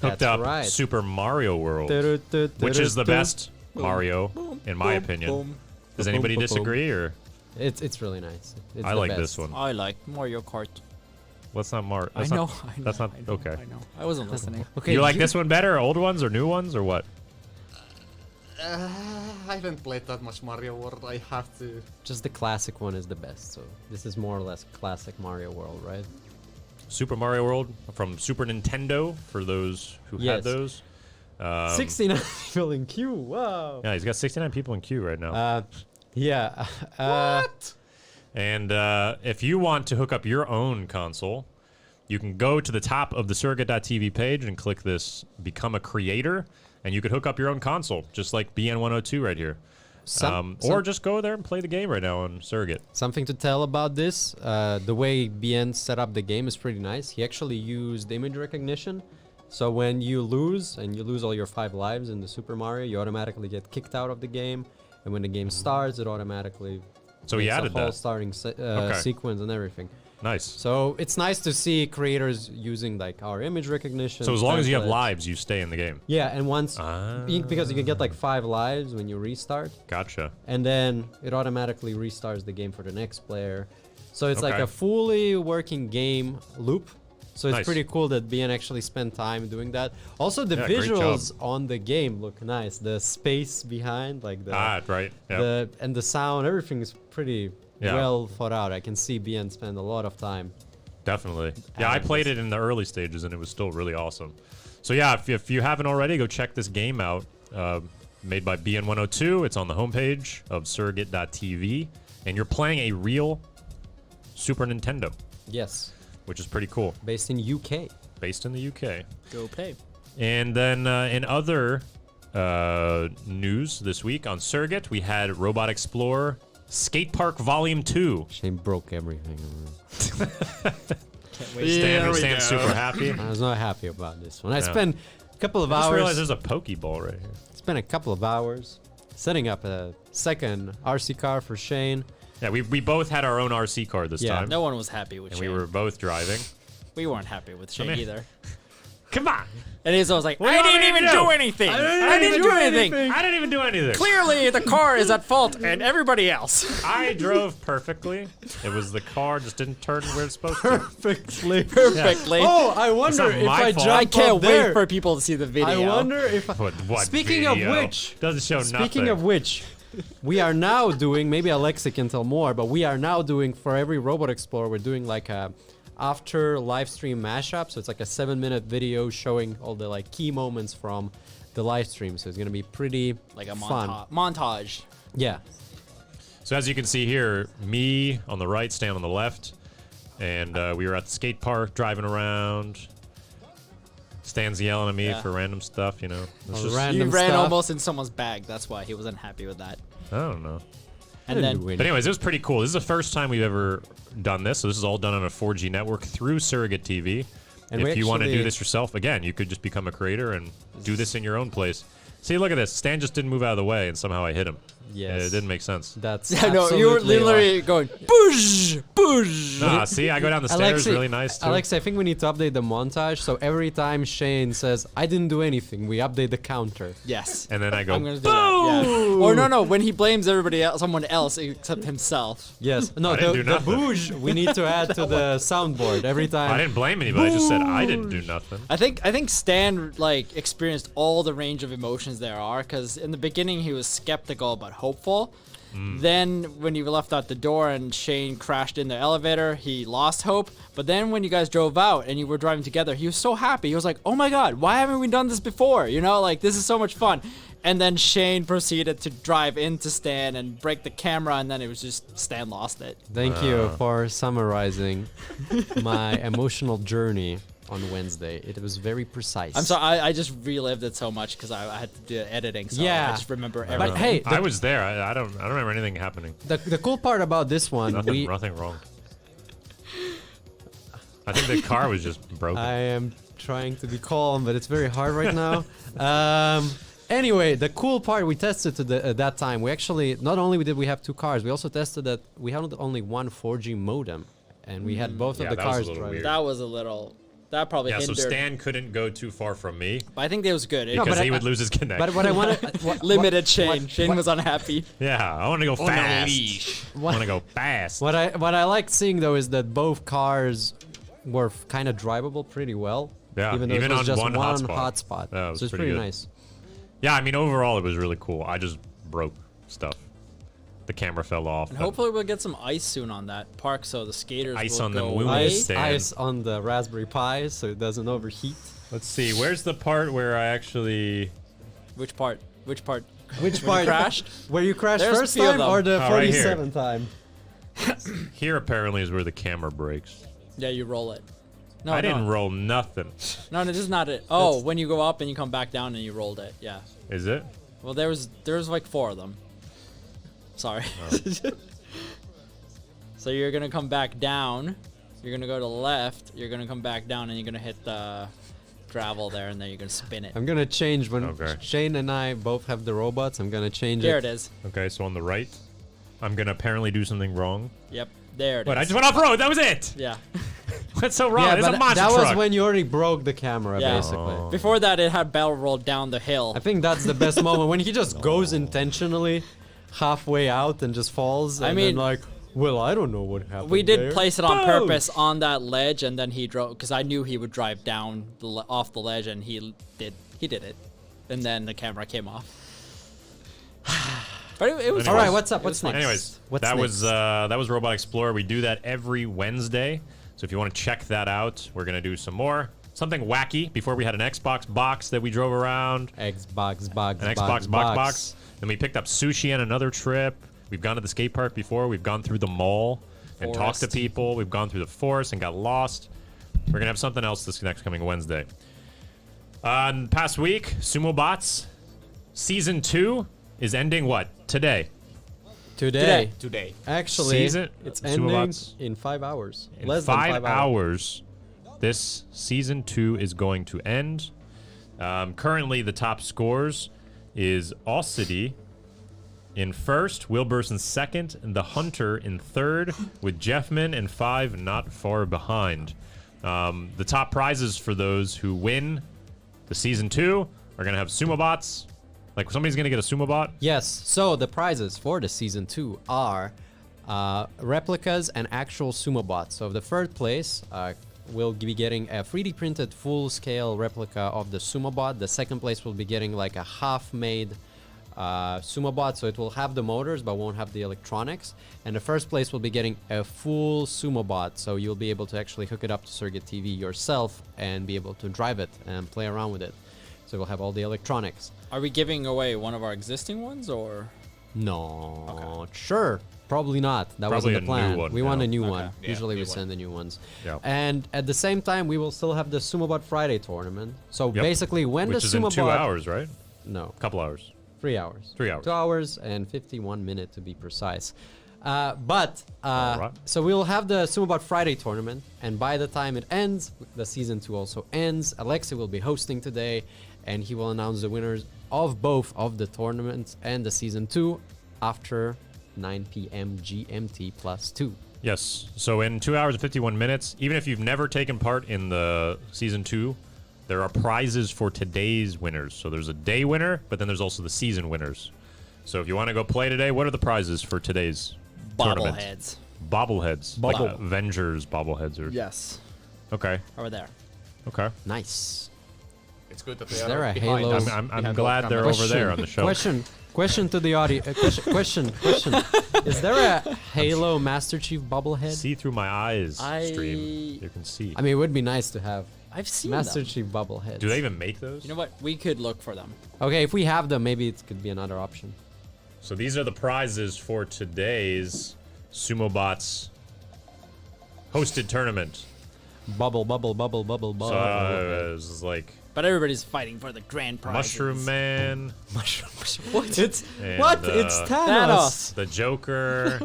A: That's
B: up
A: right.
B: Super Mario World, which is the best Mario, in my opinion. Does anybody disagree, or
A: It's really nice. It's
B: I
A: the
B: like
A: best.
B: this one?
F: I like Mario Kart.
B: Let's not Mario.
F: I know.
B: That's not
F: I know,
B: okay.
F: I know. I wasn't listening.
A: Okay,
B: You like this one better, old ones or new ones, or what?
E: I haven't played that much Mario World. I have to.
A: Just the classic one is the best. So this is more or less classic Mario World, right?
B: Super Mario World from Super Nintendo for those who
A: Yes.
B: had those.
A: 69 people in queue. Wow.
B: Yeah, he's got 69 people in queue right now.
A: Yeah.
E: What?
B: And if you want to hook up your own console, you can go to the top of the Surrogate.tv page and click this Become a Creator, and you could hook up your own console, just like BN102 right here. Or just go there and play the game right now on Surrogate.
A: Something to tell about this, the way BN set up the game is pretty nice. He actually used image recognition. So when you lose, and you lose all your 5 lives in the Super Mario, you automatically get kicked out of the game. And when the game starts, it automatically
B: So he
A: makes
B: added
A: a whole
B: that.
A: starting sequence and everything.
B: Nice.
A: So it's nice to see creators using like our image recognition.
B: So as long as you have
A: templates.
B: lives, you stay in the game.
A: Yeah, and once, because you can get like 5 lives when you restart.
B: Gotcha.
A: And then it automatically restarts the game for the next player. So it's like
B: Okay.
A: a fully working game loop. So it's
B: Nice.
A: pretty cool that BN actually spent time doing that. Also, the
B: Yeah, great
A: visuals on the game look nice. The space behind, like the,
B: Right. Yep.
A: and the sound, everything is pretty
B: Yeah.
A: well thought out. I can see BN spend a lot of time.
B: Definitely. Yeah, I
A: adding
B: played
A: this.
B: it in the early stages, and it was still really awesome. So yeah, if you haven't already, go check this game out. Made by BN102. It's on the homepage of Surrogate.tv, and you're playing a real Super Nintendo,
A: Yes,
B: which is pretty cool.
A: based in UK.
B: Based in the UK.
F: Go play.
B: And then in other news this week on Surrogate, we had Robot Explorer Skate Park Volume 2.
A: Shane broke everything.
F: Can't wait.
B: Stan's super happy.
A: I was not happy about this one. I
B: Yeah.
A: spent a couple of
B: I just realized
A: hours.
B: there's a Pokeball right here.
A: Spent a couple of hours setting up a second RC car for Shane.
B: Yeah, we both had our own RC car this
A: Yeah.
B: time.
F: No one was happy with
B: And
F: Shane.
B: we were both driving.
F: We weren't happy with Shane
B: here.
F: either.
B: Come on!
F: And he's always like,
B: What do you
F: I
B: want
F: didn't
B: me to
F: even
B: do?
F: do anything.
B: I
F: didn't do anything.
B: I didn't even do anything.
F: Clearly, the car is at fault, and everybody else.
B: I drove perfectly. It was the car just didn't turn where it's supposed to.
A: Perfectly.
F: Perfectly.
A: Oh, I wonder
B: not
A: if
B: my
A: I
B: fault.
A: jump
F: I can't
A: up there.
F: wait for people to see the video.
A: I wonder if.
B: What
A: Speaking of
B: video?
A: which,
B: Doesn't show nothing.
A: Speaking of which, we are now doing. Maybe Alexa can tell more, but we are now doing for every Robot Explorer. We're doing like a after live stream mashup. So it's like a 7-minute video showing all the like key moments from the live stream. So it's gonna be pretty
F: Like a
A: fun.
F: montage.
A: Yeah.
B: So as you can see here, me on the right, Stan on the left, and we were at the skate park driving around. Stan's yelling at me
F: Yeah.
B: for random stuff, you know. It's
A: Oh,
B: just,
A: random
F: You ran
A: stuff.
F: almost in someone's bag. That's why he wasn't happy with that.
B: I don't know.
A: I
F: And
A: didn't
F: then
A: do anything.
B: But anyways, it was pretty cool. This is the first time we've ever done this. So this is all done on a 4G network through Surrogate TV.
A: And
B: If
A: we
B: you want to do
A: actually-
B: this yourself, again, you could just become a creator and do this in your own place. See, look at this. Stan just didn't move out of the way, and somehow I hit him.
A: Yes.
B: It didn't make sense.
A: That's
F: I know you were
A: absolutely
F: literally going boosh, boosh.
B: Nah, see, I go down the stairs really nice, too.
A: Alex, I think we need to update the montage. So every time Shane says, I didn't do anything, we update the counter.
F: Yes.
B: And then I go,
F: I'm gonna do that. Yeah. Or no, when he blames everybody else, someone else except himself.
A: Yes. No,
B: I didn't do
A: the
B: nothing.
A: boosh we need to add to the soundboard every time.
B: I didn't blame anybody. I just said I didn't do nothing.
F: I think Stan like experienced all the range of emotions there are, because in the beginning he was skeptical but hopeful. Then when you left out the door and Shane crashed in the elevator, he lost hope. But then when you guys drove out and you were driving together, he was so happy. He was like, "Oh my God, why haven't we done this before? You know, like this is so much fun." And then Shane proceeded to drive into Stan and break the camera, and then it was just Stan lost it.
A: Thank you for summarizing my emotional journey on Wednesday. It was very precise.
F: I'm sorry, I just relived it so much because I had to do editing. So
A: Yeah.
F: I just remember everything.
A: But hey,
B: I was there. I don't remember anything happening.
A: the cool part about this one,
B: Nothing wrong. I think the car was just broken.
A: I am trying to be calm, but it's very hard right now. Anyway, the cool part we tested at that time, we actually, not only did we have 2 cars, we also tested that we had only one 4G modem, and we had both
B: Yeah,
A: of the
B: that was a
A: cars
B: little
A: driving.
B: weird.
F: that was a little. That probably
B: Yeah, so
F: hindered.
B: Stan couldn't go too far from me
F: But I think it was good. It
A: No,
B: because
A: but
B: he
A: I-
B: would lose his connection.
A: But what I wanted...
F: limited Shane. Shane was unhappy.
B: Yeah, I want to go fast. I want to go fast.
A: What I liked seeing though is that both cars were kind of drivable pretty well.
B: Yeah,
A: even though
B: even
A: it was
B: on
A: just
B: one
A: one
B: hotspot.
A: hotspot.
B: Yeah, it was
A: so it's
B: pretty
A: pretty
B: good.
A: nice.
B: Yeah, I mean, overall, it was really cool. I just broke stuff. The camera fell off.
F: And
B: but
F: hopefully we'll get some ice soon on that park, so the skaters
B: Ice
F: will
B: on them
F: go
B: wounds.
F: away.
B: Stan.
A: Ice on the Raspberry Pi so it doesn't overheat.
B: Let's see. Where's the part where I actually...
F: Which part? Which part?
A: Which
F: When you
A: part?
F: crashed?
A: Where you crashed
F: There's a
A: first
F: few of
A: time
F: them.
A: or the
B: Oh, right here.
A: 47 time?
B: Here, apparently, is where the camera breaks.
F: Yeah, you roll it. No,
B: I didn't
F: no.
B: roll nothing.
F: No, this is not it. Oh, when you go up and you come back down and you rolled it. Yeah.
B: Is it?
F: Well, there was like 4 of them. Sorry. So you're gonna come back down. You're gonna go to the left. You're gonna come back down and you're gonna hit the gravel there, and then you're gonna spin it.
A: I'm gonna change when
B: Okay.
A: Shane and I both have the robots. I'm gonna change
F: There
A: it.
F: it is.
B: Okay, so on the right, I'm going to apparently do something wrong.
F: Yep. There it is.
B: But I just went off-road. That was it.
F: Yeah.
B: What's so wrong?
A: Yeah,
B: It's a
A: but
B: monster
A: that
B: truck.
A: was when you already broke the camera,
F: Yeah.
A: basically.
B: Oh.
F: Before that, it had barrel rolled down the hill.
A: I think that's the best moment when he just goes intentionally halfway out and just falls.
F: I
A: And
F: mean-
A: then like, well, I don't know what happened.
F: We did
A: there.
F: place it on
A: Boom!
F: purpose on that ledge, and then he drove because I knew he would drive down off the ledge, and he did it, and then the camera came off. But it was
B: All right,
F: fun.
A: what's up?
F: It was
A: What's
F: fun.
A: next?
B: Anyways,
A: What's
B: that
A: next?
B: was Robot Explorer. We do that every Wednesday. So if you want to check that out, we're gonna do some more. Something wacky. Before we had an Xbox box that we drove around,
A: Xbox box.
B: an Xbox box. Then we picked up sushi on another trip. We've gone to the skate park before. We've gone through the mall and talked to
F: Forest.
B: people. We've gone through the forest and got lost. We're gonna have something else this next coming Wednesday. Past week, Sumo Bots Season 2 is ending what? Today.
A: Today.
E: Today.
A: Actually,
B: Season-
A: it's
B: Sumo
A: ending
B: Bots.
A: in 5 hours.
B: In
A: Less than
B: 5
A: 5 hours.
B: hours, this Season 2 is going to end. Currently, the top scores is Ossity in first, Wilburst in second, and the Hunter in third, with Jeffman and 5 not far behind. The top prizes for those who win the Season 2 are going to have Sumo Bots. Like, somebody's going to get a Sumo Bot.
A: Yes. So the prizes for the season 2 are replicas and actual sumo bots. So the third place will be getting a 3D printed full-scale replica of the sumo bot. The second place will be getting like a half-made sumo bot, so it will have the motors but won't have the electronics. And the first place will be getting a full sumo bot, so you'll be able to actually hook it up to SurrogateTV yourself and be able to drive it and play around with it. So we'll have all the electronics.
F: Are we giving away one of our existing ones, or?
A: No, sure. Probably not. That
B: Probably
A: wasn't
B: a
A: the
B: new
A: plan.
B: one,
A: We want
B: yeah.
A: a new
F: Okay.
A: one.
E: Yeah,
A: Usually
E: new
A: we
E: one.
A: send the new ones.
B: Yeah.
A: And at the same time, we will still have the Sumo Bot Friday tournament. So
B: Yep.
A: basically, when
B: Which
A: the
B: is in
A: Sumo
B: 2
A: Bot...
B: hours, right?
A: No,
B: Couple hours.
A: 3 hours.
B: 3 hours.
A: 2 hours and 51 minutes to be precise. But
B: Alright.
A: so we will have the Sumo Bot Friday tournament, and by the time it ends, the season 2 also ends. Alexi will be hosting today, and he will announce the winners of both of the tournaments and the Season 2 after 9 p.m. GMT +2.
B: Yes. So in 2 hours and 51 minutes, even if you've never taken part in the Season 2, there are prizes for today's winners. So there's a day winner, but then there's also the season winners. So if you want to go play today, what are the prizes for today's tournament?
F: Bobbleheads.
B: Bobbleheads. Like Avengers bobbleheads. Or...
F: Yes.
B: Okay.
F: Over there.
B: Okay.
A: Nice.
E: It's good that
A: Is
E: they
A: there
E: are
A: a
E: behind
A: Halo-
E: us.
B: I'm
E: Behind
B: glad
E: the
B: they're
E: camera.
B: over there on the show.
A: Question to the audience. Question. Is there a Halo Master Chief bobblehead?
B: See through my eyes, stream. You can see.
A: I mean, it would be nice to have
F: I've seen
A: Master
F: them.
A: Chief bobbleheads.
B: Do they even make those?
F: You know what? We could look for them.
A: Okay, if we have them, maybe it could be another option.
B: So these are the prizes for today's SumoBots hosted tournament.
A: Bubble.
B: So this is like
F: But everybody's fighting for the grand prize.
B: Mushroom Man,
A: What? It's
B: And,
A: what? It's Thanos.
B: the Joker,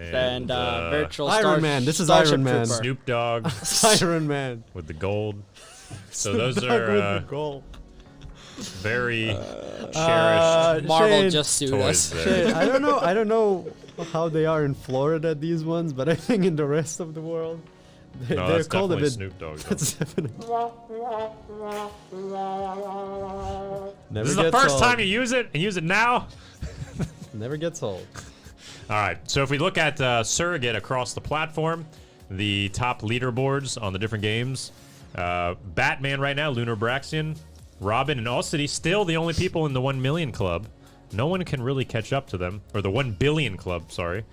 F: And virtual
A: Iron Man. This is
F: Starship
A: Iron Man.
F: Trooper.
B: Snoop Dogg
A: Iron Man.
B: with the gold. So those
A: Dog with
B: are
A: the goal.
B: very cherished
F: Marvel
A: Shane,
F: just sued
B: toys
F: us.
B: there.
A: Shit, I don't know how they are in Florida, these ones, but I think in the rest of the world,
B: No,
A: they're
B: that's
A: called a
B: definitely
A: bit.
B: Snoop Dogg. though.
A: That's definitely. Never
B: This is the
A: gets
B: first
A: old.
B: time you use it, and use it now.
A: Never gets old.
B: All right, so if we look at Surrogate across the platform, the top leaderboards on the different games, Batman right now, Lunar Braxian, Robin, and Allcity still the only people in the 1 million club. No one can really catch up to them, or the 1 billion club, sorry.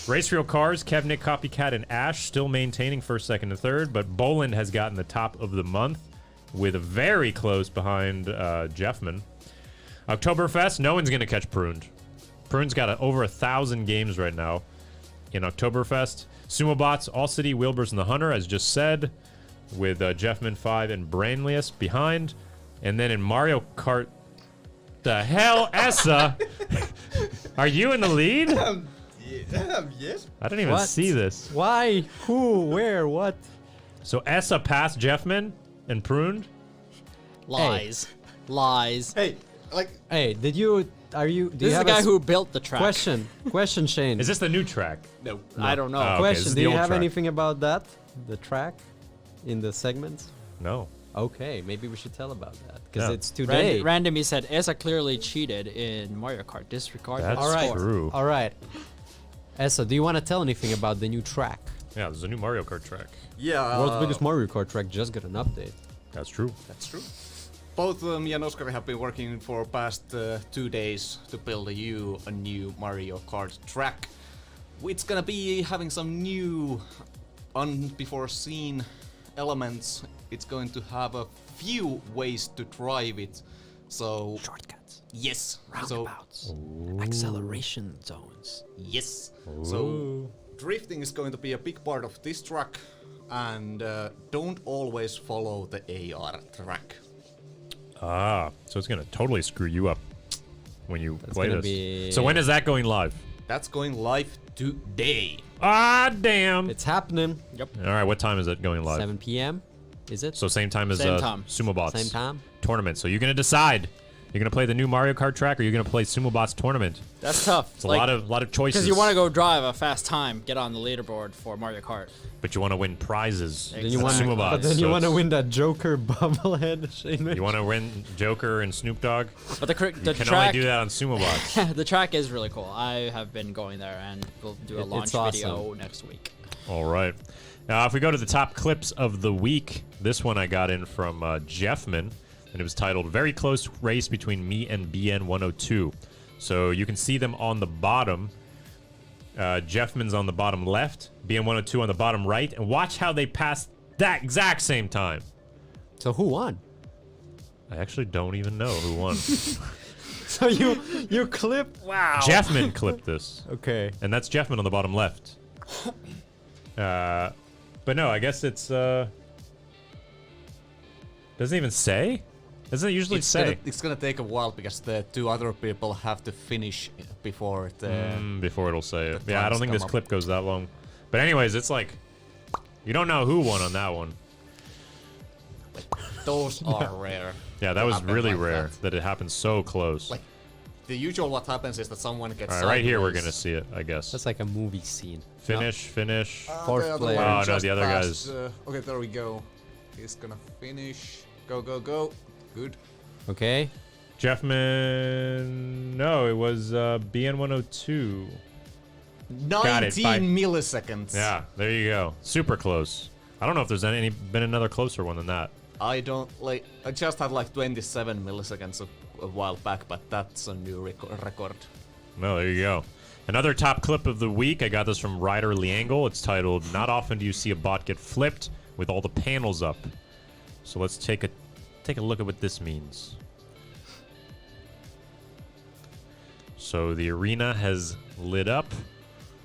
B: Race Real Cars, Kevnik, Copycat, and Ash still maintaining first, second, and third, but Boland has gotten the top of the month with a very close behind Jeffman. Oktoberfest, no one's going to catch Pruned. Prune's got over 1,000 games right now in Oktoberfest. Sumobots, All City, Wilburs, and the Hunter, as just said, with Jeffman 5 and Brainliest behind. And then in Mario Kart, the hell, Essa? Are you in the lead?
E: Yes.
B: I didn't even
A: What?
B: see this.
A: Why? Who? Where? What?
B: So Essa passed Jeffman and Pruned?
F: Lies. Lies.
E: Hey, like,
A: Hey, did you? Are you? Do
F: This
A: you
F: is the
A: have
F: guy
A: a
F: who built the track.
A: question, Shane?
B: Is this the new track?
E: no.
F: I don't know.
B: Oh, okay, this
A: question?
B: is
A: Do
B: the
A: you
B: old
A: have
B: track.
A: anything about that? The track, in the segments?
B: No.
A: Okay, maybe we should tell about that because
B: Yeah.
A: it's today.
F: Randomly said Esa clearly cheated in Mario Kart. Disregard
B: That's
F: the
A: All right.
F: score.
B: true.
A: All right. Essa, do you want to tell anything about the new track?
B: Yeah, there's a new Mario Kart track.
E: Yeah.
A: World's biggest Mario Kart track just got an update.
B: That's true.
E: That's true. Both me and Oscar have been working for past 2 days to build a new Mario Kart track. It's gonna be having some new, unbefore-seen elements. It's going to have a few ways to drive it. So
A: Shortcuts,
E: yes.
A: roundabouts, acceleration zones.
E: Yes. So drifting is going to be a big part of this track, and don't always follow the AR track.
B: Ah, so it's going to totally screw you up when you play
A: gonna
B: this.
A: be-
B: So when is that going live?
E: That's going live today.
B: Ah, damn.
A: It's happening.
F: Yep.
B: All right, what time is it going live?
A: 7 p.m. Is it?
B: So same time as
F: Same time.
B: SumoBots.
A: Same time.
B: Tournament. So you're going to decide. You're going to play the new Mario Kart track or you're going to play SumoBots tournament.
F: That's tough.
B: It's a lot of choices.
F: Because you want to go drive a fast time, get on the leaderboard for Mario Kart.
B: But you want to win prizes.
A: Then you
B: at
A: want,
B: SumoBots.
A: but then you
B: so
A: want to
B: it's-
A: win that Joker bobblehead, Shane.
B: You want to win Joker and Snoop Dogg?
F: But the
B: You can
F: track,
B: only do that on SumoBots.
F: the track is really cool. I have been going there, and we'll do a
A: It's
F: launch
A: awesome.
F: video next week.
B: All right. Now, if we go to the top clips of the week, this one I got in from Jeffman, and it was titled "Very Close Race Between Me and BN102." So you can see them on the bottom. Jeffman's on the bottom left, BN102 on the bottom right, and watch how they passed that exact same time.
A: So who won?
B: I actually don't even know who won.
A: So you clip. Wow.
B: Jeffman clipped this,
A: Okay.
B: and that's Jeffman on the bottom left. But no, I guess it's doesn't even say. Doesn't it usually say
E: It's gonna take a while because the 2 other people have to finish before the.
B: before it'll say it?
E: the
B: Yeah, I don't
E: times
B: think
E: come
B: this
E: up.
B: clip goes that long. But anyways, it's like you don't know who won on that one.
E: Those are rare.
B: Yeah, that was
E: Happen
B: really
E: like
B: rare that it happened so close.
E: Like, the usual what happens is that someone gets
B: All right, right here we're
E: sideways.
B: gonna see it, I guess.
A: That's like a movie scene.
B: Finish.
A: Fourth
E: the other
A: player.
E: one
B: Oh, no,
E: just
B: the other
E: passed,
B: guy's-
E: okay, there we go. He's gonna finish. Go, go, go. Good.
A: Okay.
B: Jeffman. No, it was BN102.
E: 19
B: Bye.
E: milliseconds.
B: Yeah, there you go. Super close. I don't know if there's been another closer one than that.
E: I don't like. I just had like 27 milliseconds a while back, but that's a new record.
B: No, there you go. Another top clip of the week. I got this from Ryder Liangle. It's titled "Not Often Do You See a Bot Get Flipped with All the Panels Up." So let's take a look at what this means. So the arena has lit up.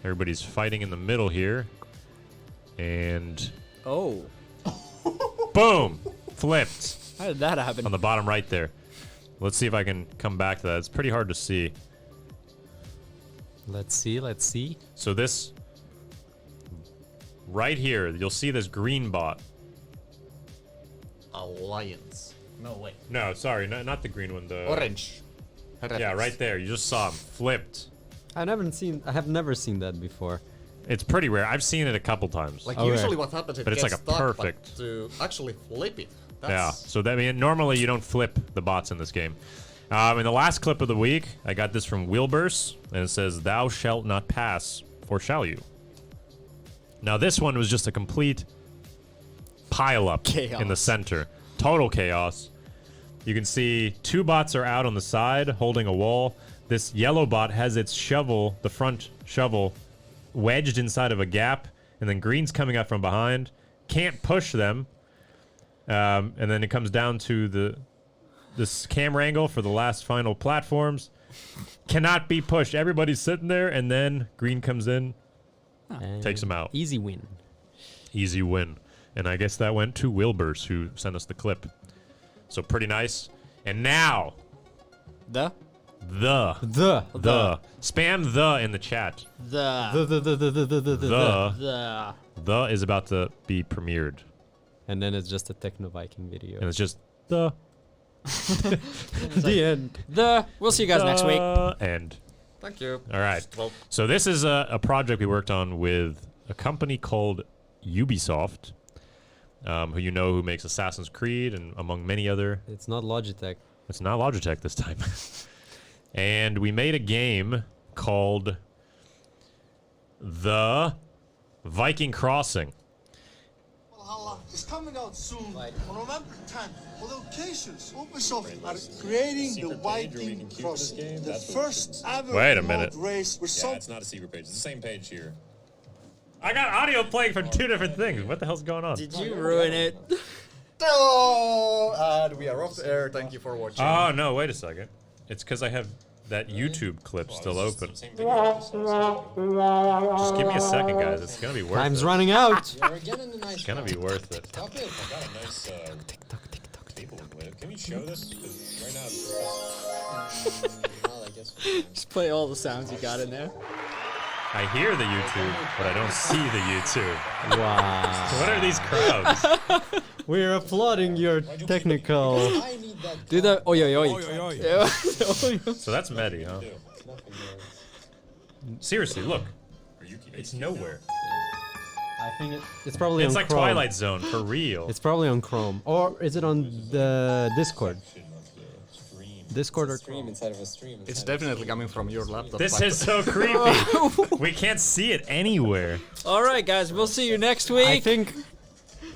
B: Everybody's fighting in the middle here. And
F: Oh,
B: boom! Flipped
F: how did that happen?
B: on the bottom right there. Let's see if I can come back to that. It's pretty hard to see.
A: Let's see.
B: So this right here, you'll see this green bot.
E: Alliance. No way.
B: No, sorry, not the green one. The
E: Orange.
B: Yeah, right there. You just saw him flipped.
A: I have never seen that before.
B: It's pretty rare. I've seen it a couple times.
E: Like
A: Okay.
E: usually what happens, it
B: But it's
E: gets
B: like a
E: stuck,
B: perfect-
E: But to actually flip it.
B: Yeah.
E: That's
B: So that mean normally you don't flip the bots in this game. In the last clip of the week, I got this from Wilbur's, and it says, "Thou shalt not pass, for shall you?" Now this one was just a complete pile up in the
F: Chaos.
B: center. Total chaos. You can see two bots are out on the side holding a wall. This yellow bot has its shovel, the front shovel, wedged inside of a gap, and then green's coming up from behind. Can't push them. And then it comes down to this camera angle for the last final platforms. Cannot be pushed. Everybody's sitting there, and then green comes in, takes him out.
A: Easy win.
B: Easy win. And I guess that went to Wilbur's, who sent us the clip. So pretty nice. And now,
F: The
B: spam the in the chat. The is about to be premiered,
A: And then it's just a Techno Viking video.
B: and it's just the
A: the end.
F: We'll see you guys next week.
B: end.
E: Thank you.
B: All right.
E: Well,
B: So this is a project we worked on with a company called Ubisoft, who makes Assassin's Creed and among many other.
A: It's not Logitech.
B: It's not Logitech this time. And we made a game called The Viking Crossing.
G: Valhalla is coming out soon on November 10th. For the occasions, Ubisoft are creating the Viking Crossing, the first ever
B: Wait a
G: remote
B: minute.
G: race with some
H: It's not a secret page. It's the same page here.
B: I got audio playing from two different things. What the hell's going on?
F: Did you ruin it?
E: hello, and we are off the air. Thank you for watching.
B: Oh, no, wait a second. It's because I have that YouTube clip still open.
H: Same video.
B: Just give me a second, guys. It's going to be worth
A: Time's
B: it.
A: running out.
H: Yeah, we're getting a nice.
B: It's going to be worth it.
H: Stop it. I got a nice table to play with. Can we show this? 'Cause right now it's well, I guess.
F: Just play all the sounds you got in there.
B: I hear the YouTube, but I don't see the YouTube.
A: Wow.
B: What are these crowds?
A: We're applauding your technical.
H: I need that.
F: Do the oi oi oi. Yeah.
B: So that's Medi, huh? Seriously, look. It's nowhere.
A: I think it's probably
B: It's
A: on
B: like
A: Chrome.
B: Twilight Zone, for real.
A: It's probably on Chrome. Or is it on the Discord? Discord or Chrome?
H: inside of a stream.
E: It's definitely coming from your laptop.
B: This
E: but-
B: is so creepy. We can't see it anywhere.
F: All right, guys. We'll see you next week.
A: I think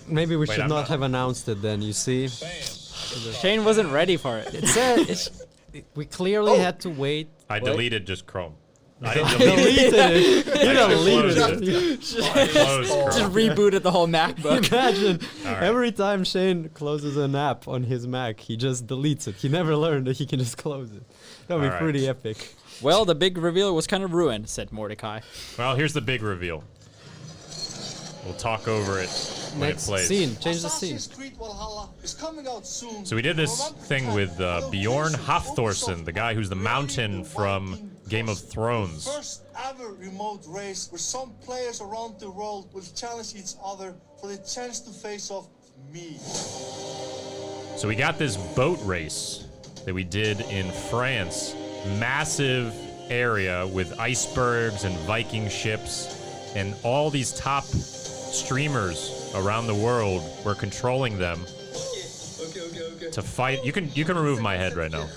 A: maybe we
B: Wait,
A: should
B: I'm
A: not
B: not-
A: have announced it then, you see.
F: Shane wasn't ready for it.
A: It said we clearly had to wait.
B: I
A: Wait.
B: deleted just Chrome. I didn't delete it.
A: Deleted it. You
B: I
A: deleted
B: closed
A: it.
B: I closed
F: Just
B: Chrome.
F: rebooted the whole MacBook.
A: Imagine
B: right.
A: every time Shane closes an app on his Mac, he just deletes it. He never learned that he can just close it. That would be
B: All right.
A: pretty epic.
F: Well, the big reveal was kind of ruined, said Mordecai.
B: Well, here's the big reveal. We'll talk over it when
A: Next
B: it plays.
A: scene. Change the scene.
G: Assassin's Creed Valhalla is coming out soon.
B: So we did this
G: November
B: thing
G: 10th.
B: with
G: For the
B: Bjorn
G: occasions,
B: Hafthorson, the guy who's the
G: Ubisoft
B: mountain
G: creating the
B: from
G: Viking
B: Game of
G: Crossing,
B: Thrones.
G: the first ever remote race where some players around the world will challenge each other for the chance to face off me.
B: So we got this boat race that we did in France. Massive area with icebergs and Viking ships, and all these top streamers around the world were controlling them to fight. You can remove my head right now.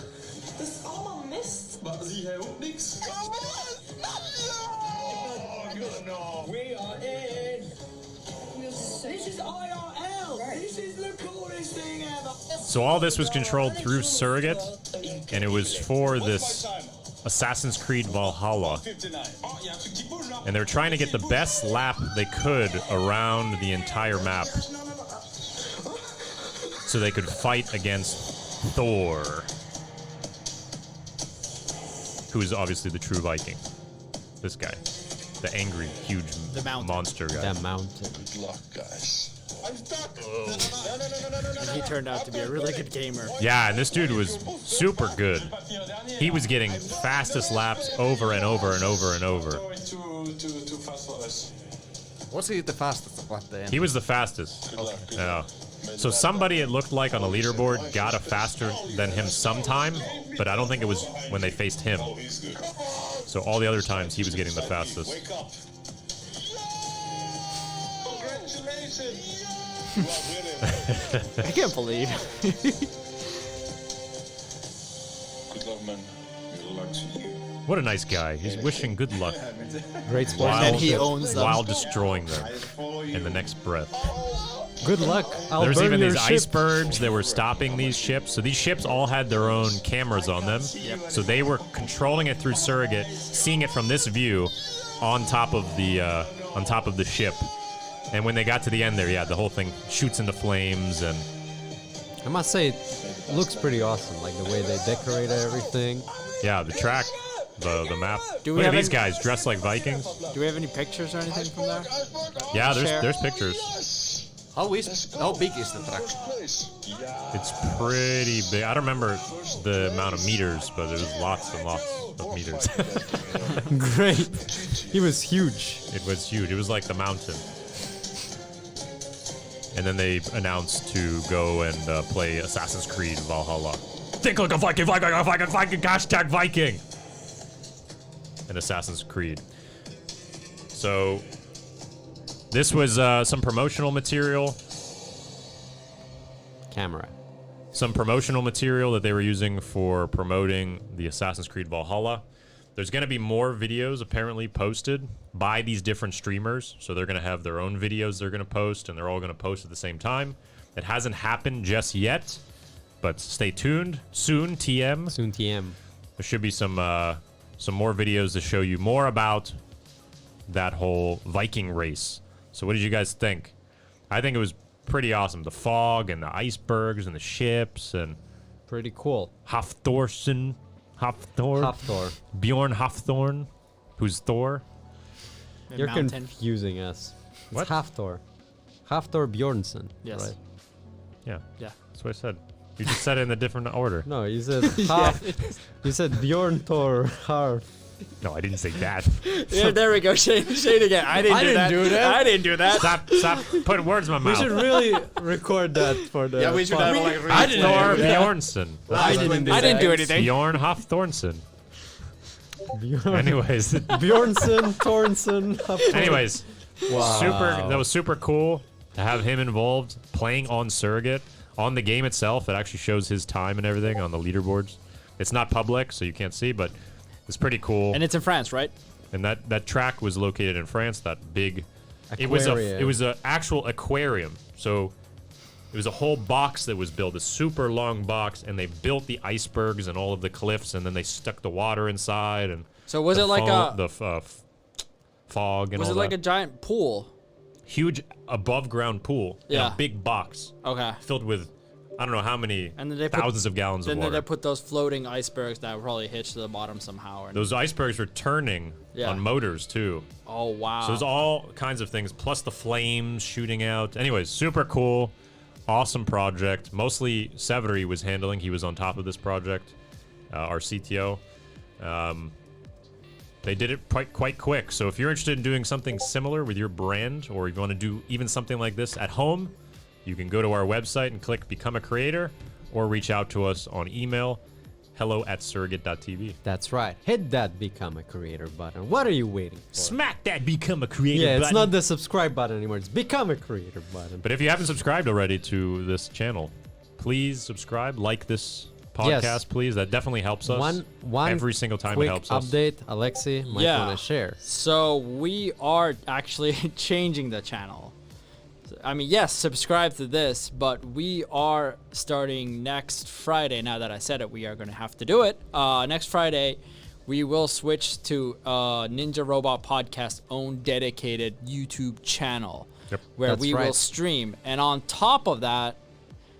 G: We are in. This is IRL. This is the coolest thing ever.
B: So all this was controlled through Surrogate, and it was for this Assassin's Creed Valhalla. And they were trying to get the best lap they could around the entire map so they could fight against Thor, who is obviously the true Viking. This guy. The angry, huge monster guy.
A: That mountain.
H: Good luck, guys.
F: He turned out to be a really good gamer.
B: Yeah, and this dude was super good. He was getting fastest laps over and over and over and over.
E: Was he the fastest at the end?
B: He was the fastest. Yeah. So somebody, it looked like on the leaderboard, got a faster than him sometime, but I don't think it was when they faced him. So all the other times he was getting the fastest.
F: I can't believe.
H: Good luck, man. Good luck to you.
B: What a nice guy. He's wishing good luck
A: Great sport.
F: And he owns them.
B: while destroying them in the next breath.
A: Good luck. I'll
B: There's
A: burn
B: even
A: your
B: these
A: ship.
B: icebergs that were stopping these ships. So these ships all had their own cameras on them. So they were controlling it through Surrogate, seeing it from this view on top of the ship. And when they got to the end there, yeah, the whole thing shoots into flames, and
A: I must say, it looks pretty awesome. Like the way they decorated everything.
B: yeah, the track, the map.
F: Do we
B: Look at
F: have
B: these
F: any-
B: guys dressed like Vikings.
F: Do we have any pictures or anything from there?
B: Yeah,
F: Share.
B: there's pictures.
E: How big is the track?
B: It's pretty big. I don't remember the amount of meters, but there was lots and lots of meters.
A: Great. He was huge.
B: It was huge. It was like the mountain. And then they announced to go and play Assassin's Creed Valhalla. Think like a Viking, Viking, Viking, Viking, hashtag Viking! And Assassin's Creed. So, this was some promotional material.
A: Camera.
B: Some promotional material that they were using for promoting the Assassin's Creed Valhalla. There's going to be more videos apparently posted by these different streamers. So they're going to have their own videos they're going to post, and they're all going to post at the same time. It hasn't happened just yet, but stay tuned. Soon, TM.
A: Soon TM.
B: There should be some more videos to show you more about that whole Viking race. So what did you guys think? I think it was pretty awesome. The fog and the icebergs and the ships and
A: Pretty cool.
B: Hafthor. Bjorn Hafthorn, who's Thor.
F: The
A: You're
F: mountain.
A: confusing us. It's
B: What?
A: Hafthor. Hafthor Bjornsson.
F: Yes.
A: Right?
B: Yeah,
F: Yeah.
B: that's what I said. You just said it in a different order.
A: No, you said half. You said Bjorn Thor Harf.
B: No, I didn't say that.
F: Yeah, there we go. Say it again. I didn't do that. I didn't do that.
B: Stop putting words in my
A: We
B: mouth.
A: should really record that for the.
E: Yeah, we should
A: fun.
E: have like
B: Thor Bjornsson.
F: I didn't do anything.
B: Bjorn Hafthornsson.
A: Bjorn.
B: Anyways,
A: Bjornsson, Thornsson, Hafthor.
B: anyways,
A: Wow.
B: that was super cool to have him involved playing on Surrogate. On the game itself, it actually shows his time and everything on the leaderboards. It's not public, so you can't see, but it's pretty cool.
F: And it's in France, right?
B: And that track was located in France. That big, it
A: Aquarium.
B: was a actual aquarium. So it was a whole box that was built, a super long box, and they built the icebergs and all of the cliffs, and then they stuck the water inside. And
F: So was
B: the
F: it like
B: fog and
F: was
B: all
F: it like
B: that.
F: a giant pool?
B: Huge above ground pool in
F: Yeah.
B: a big box
F: Okay.
B: filled with I don't know how many
F: And then they put-
B: thousands of gallons of
F: Then
B: water.
F: they put those floating icebergs that were probably hitched to the bottom somehow. And,
B: Those icebergs were turning
F: Yeah.
B: on motors too.
F: oh wow.
B: So there's all kinds of things, plus the flames shooting out. Anyways, super cool, awesome project. Mostly Severy was handling. He was on top of this project, our CTO. They did it quite quick. So if you're interested in doing something similar with your brand, or if you want to do even something like this at home, You can go to our website and click Become a Creator, or reach out to us on email, hello@surrogate.tv.
A: That's right. Hit that Become a Creator button. What are you waiting for?
B: Smack that Become a Creator
A: Yeah,
B: button.
A: it's not the subscribe button anymore. It's Become a Creator button.
B: But if you haven't subscribed already to this channel, please subscribe, like this podcast,
A: Yes.
B: please. That definitely helps us.
A: One
B: every single time it
A: quick
B: helps us.
A: update, Alexi might
F: Yeah.
A: want to share.
F: So we are actually changing the channel. I mean, yes, subscribe to this, but we are starting next Friday. Now that I said it, we are going to have to do it. Next Friday, we will switch to Ninja Robot Podcast's own dedicated YouTube channel,
B: Yep.
F: where
A: That's
F: we will
A: right.
F: stream. And on top of that,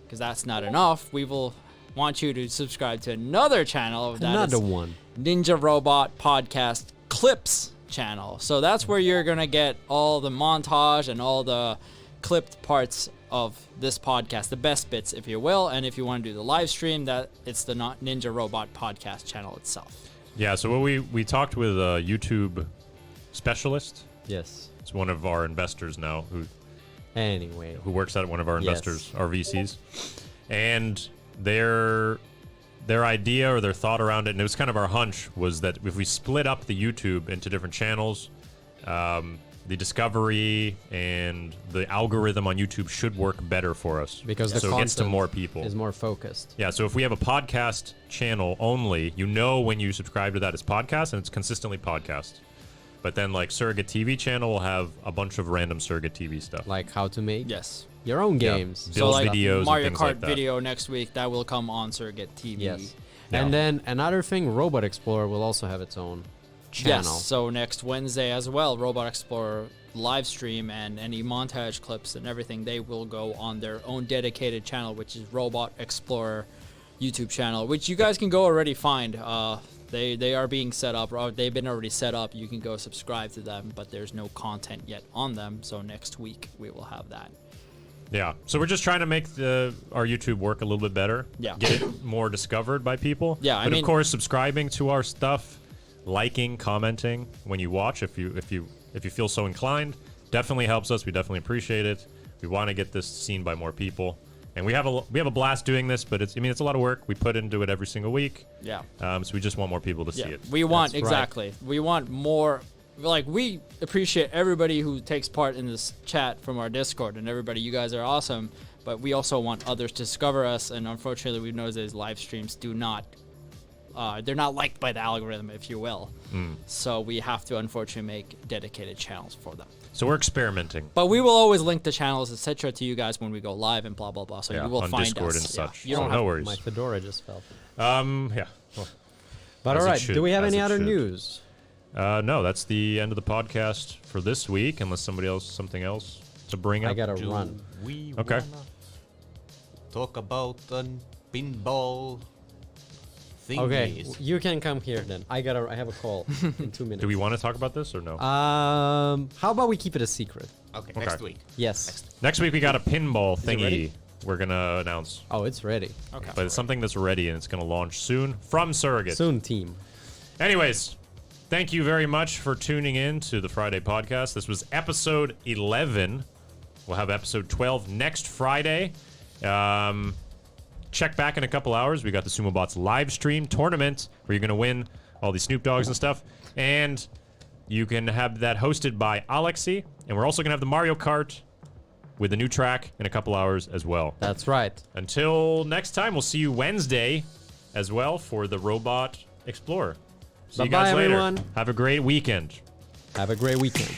F: because that's not enough, we will want you to subscribe to another channel. That
A: Another
F: is
A: one.
F: Ninja Robot Podcast Clips channel. So that's where you're gonna get all the montage and all the clipped parts of this podcast, the best bits, if you will. And if you want to do the live stream, that it's the Ninja Robot Podcast channel itself.
B: Yeah, so what we talked with a YouTube specialist.
A: Yes.
B: It's one of our investors now
A: Anyway.
B: who works at one of our
A: Yes.
B: investors, our VCs. And their idea or their thought around it, and it was kind of our hunch, was that if we split up the YouTube into different channels, the discovery and the algorithm on YouTube should work better for us.
A: Because the
B: so it gets to
A: content
B: more people.
A: is more focused.
B: Yeah, so if we have a podcast channel only, you know when you subscribe to that it's podcast and it's consistently podcast. But then like Surrogate TV channel will have a bunch of random Surrogate TV stuff.
A: Like how to make
F: Yes.
A: your own
B: Yeah.
A: games.
B: Build
F: So like
B: videos and
F: Mario
B: things
F: Kart
B: like that.
F: video next week, that will come on Surrogate TV.
A: Yes.
B: Yeah.
A: And then another thing, Robot Explorer will also have its own channel.
F: Yes, so next Wednesday as well, Robot Explorer live stream and any montage clips and everything, they will go on their own dedicated channel, which is Robot Explorer YouTube channel, which you guys can go already find. They are being set up, or they've been already set up. You can go subscribe to them, but there's no content yet on them. So next week we will have that.
B: Yeah, so we're just trying to make our YouTube work a little bit better.
F: Yeah.
B: Get it more discovered by people.
F: Yeah, I
B: but
F: mean-
B: of course, subscribing to our stuff, liking, commenting when you watch, if you feel so inclined, definitely helps us. We definitely appreciate it. We want to get this seen by more people, and we have a blast doing this. But it's a lot of work. We put into it every single week.
F: Yeah.
B: So we just want more people to see it.
F: We want,
A: That's right.
F: exactly. We want more. Like, we appreciate everybody who takes part in this chat from our Discord, and everybody, you guys are awesome. But we also want others to discover us, and unfortunately, we know these live streams do not. They're not liked by the algorithm, if you will. So we have to unfortunately make dedicated channels for them.
B: So we're experimenting.
F: But we will always link the channels, etc., to you guys when we go live and blah blah blah. So
B: Yeah,
F: you will
B: on
F: find
B: Discord
F: us.
B: and such.
F: You
B: So
F: don't
B: no
F: have
B: worries.
A: My fedora just fell.
B: Yeah. Well,
A: But
B: As
A: all
B: it
A: right,
B: should,
A: do we have
B: as
A: any
B: it
A: other
B: should.
A: news?
B: no, that's the end of the podcast for this week. Unless something else to bring up.
A: I gotta
E: Do
A: run.
E: we
B: Okay.
E: wanna talk about pinball thingies?
A: Okay, you can come here then. I have a call in 2 minutes.
B: Do we want to talk about this or no?
A: How about we keep it a secret?
E: Okay,
B: Okay.
E: next week.
A: Yes.
B: Next week we got a pinball
A: it
B: thingy
A: ready?
B: we're gonna announce,
A: Oh, it's ready.
F: Okay.
B: but it's something that's ready and it's gonna launch soon from Surrogate.
A: Soon, team.
B: Anyways, thank you very much for tuning in to the Friday podcast. This was episode 11. We'll have episode 12 next Friday. Check back in a couple hours. We got the Sumo Bots live stream tournament where you're gonna win all these Snoop Dogs and stuff, and you can have that hosted by Alexi. And we're also gonna have the Mario Kart with a new track in a couple hours as well.
A: That's right.
B: Until next time, we'll see you Wednesday as well for the Robot Explorer. See you
A: Bye-bye,
B: guys later.
A: everyone.
B: Have a great weekend.
A: Have a great weekend.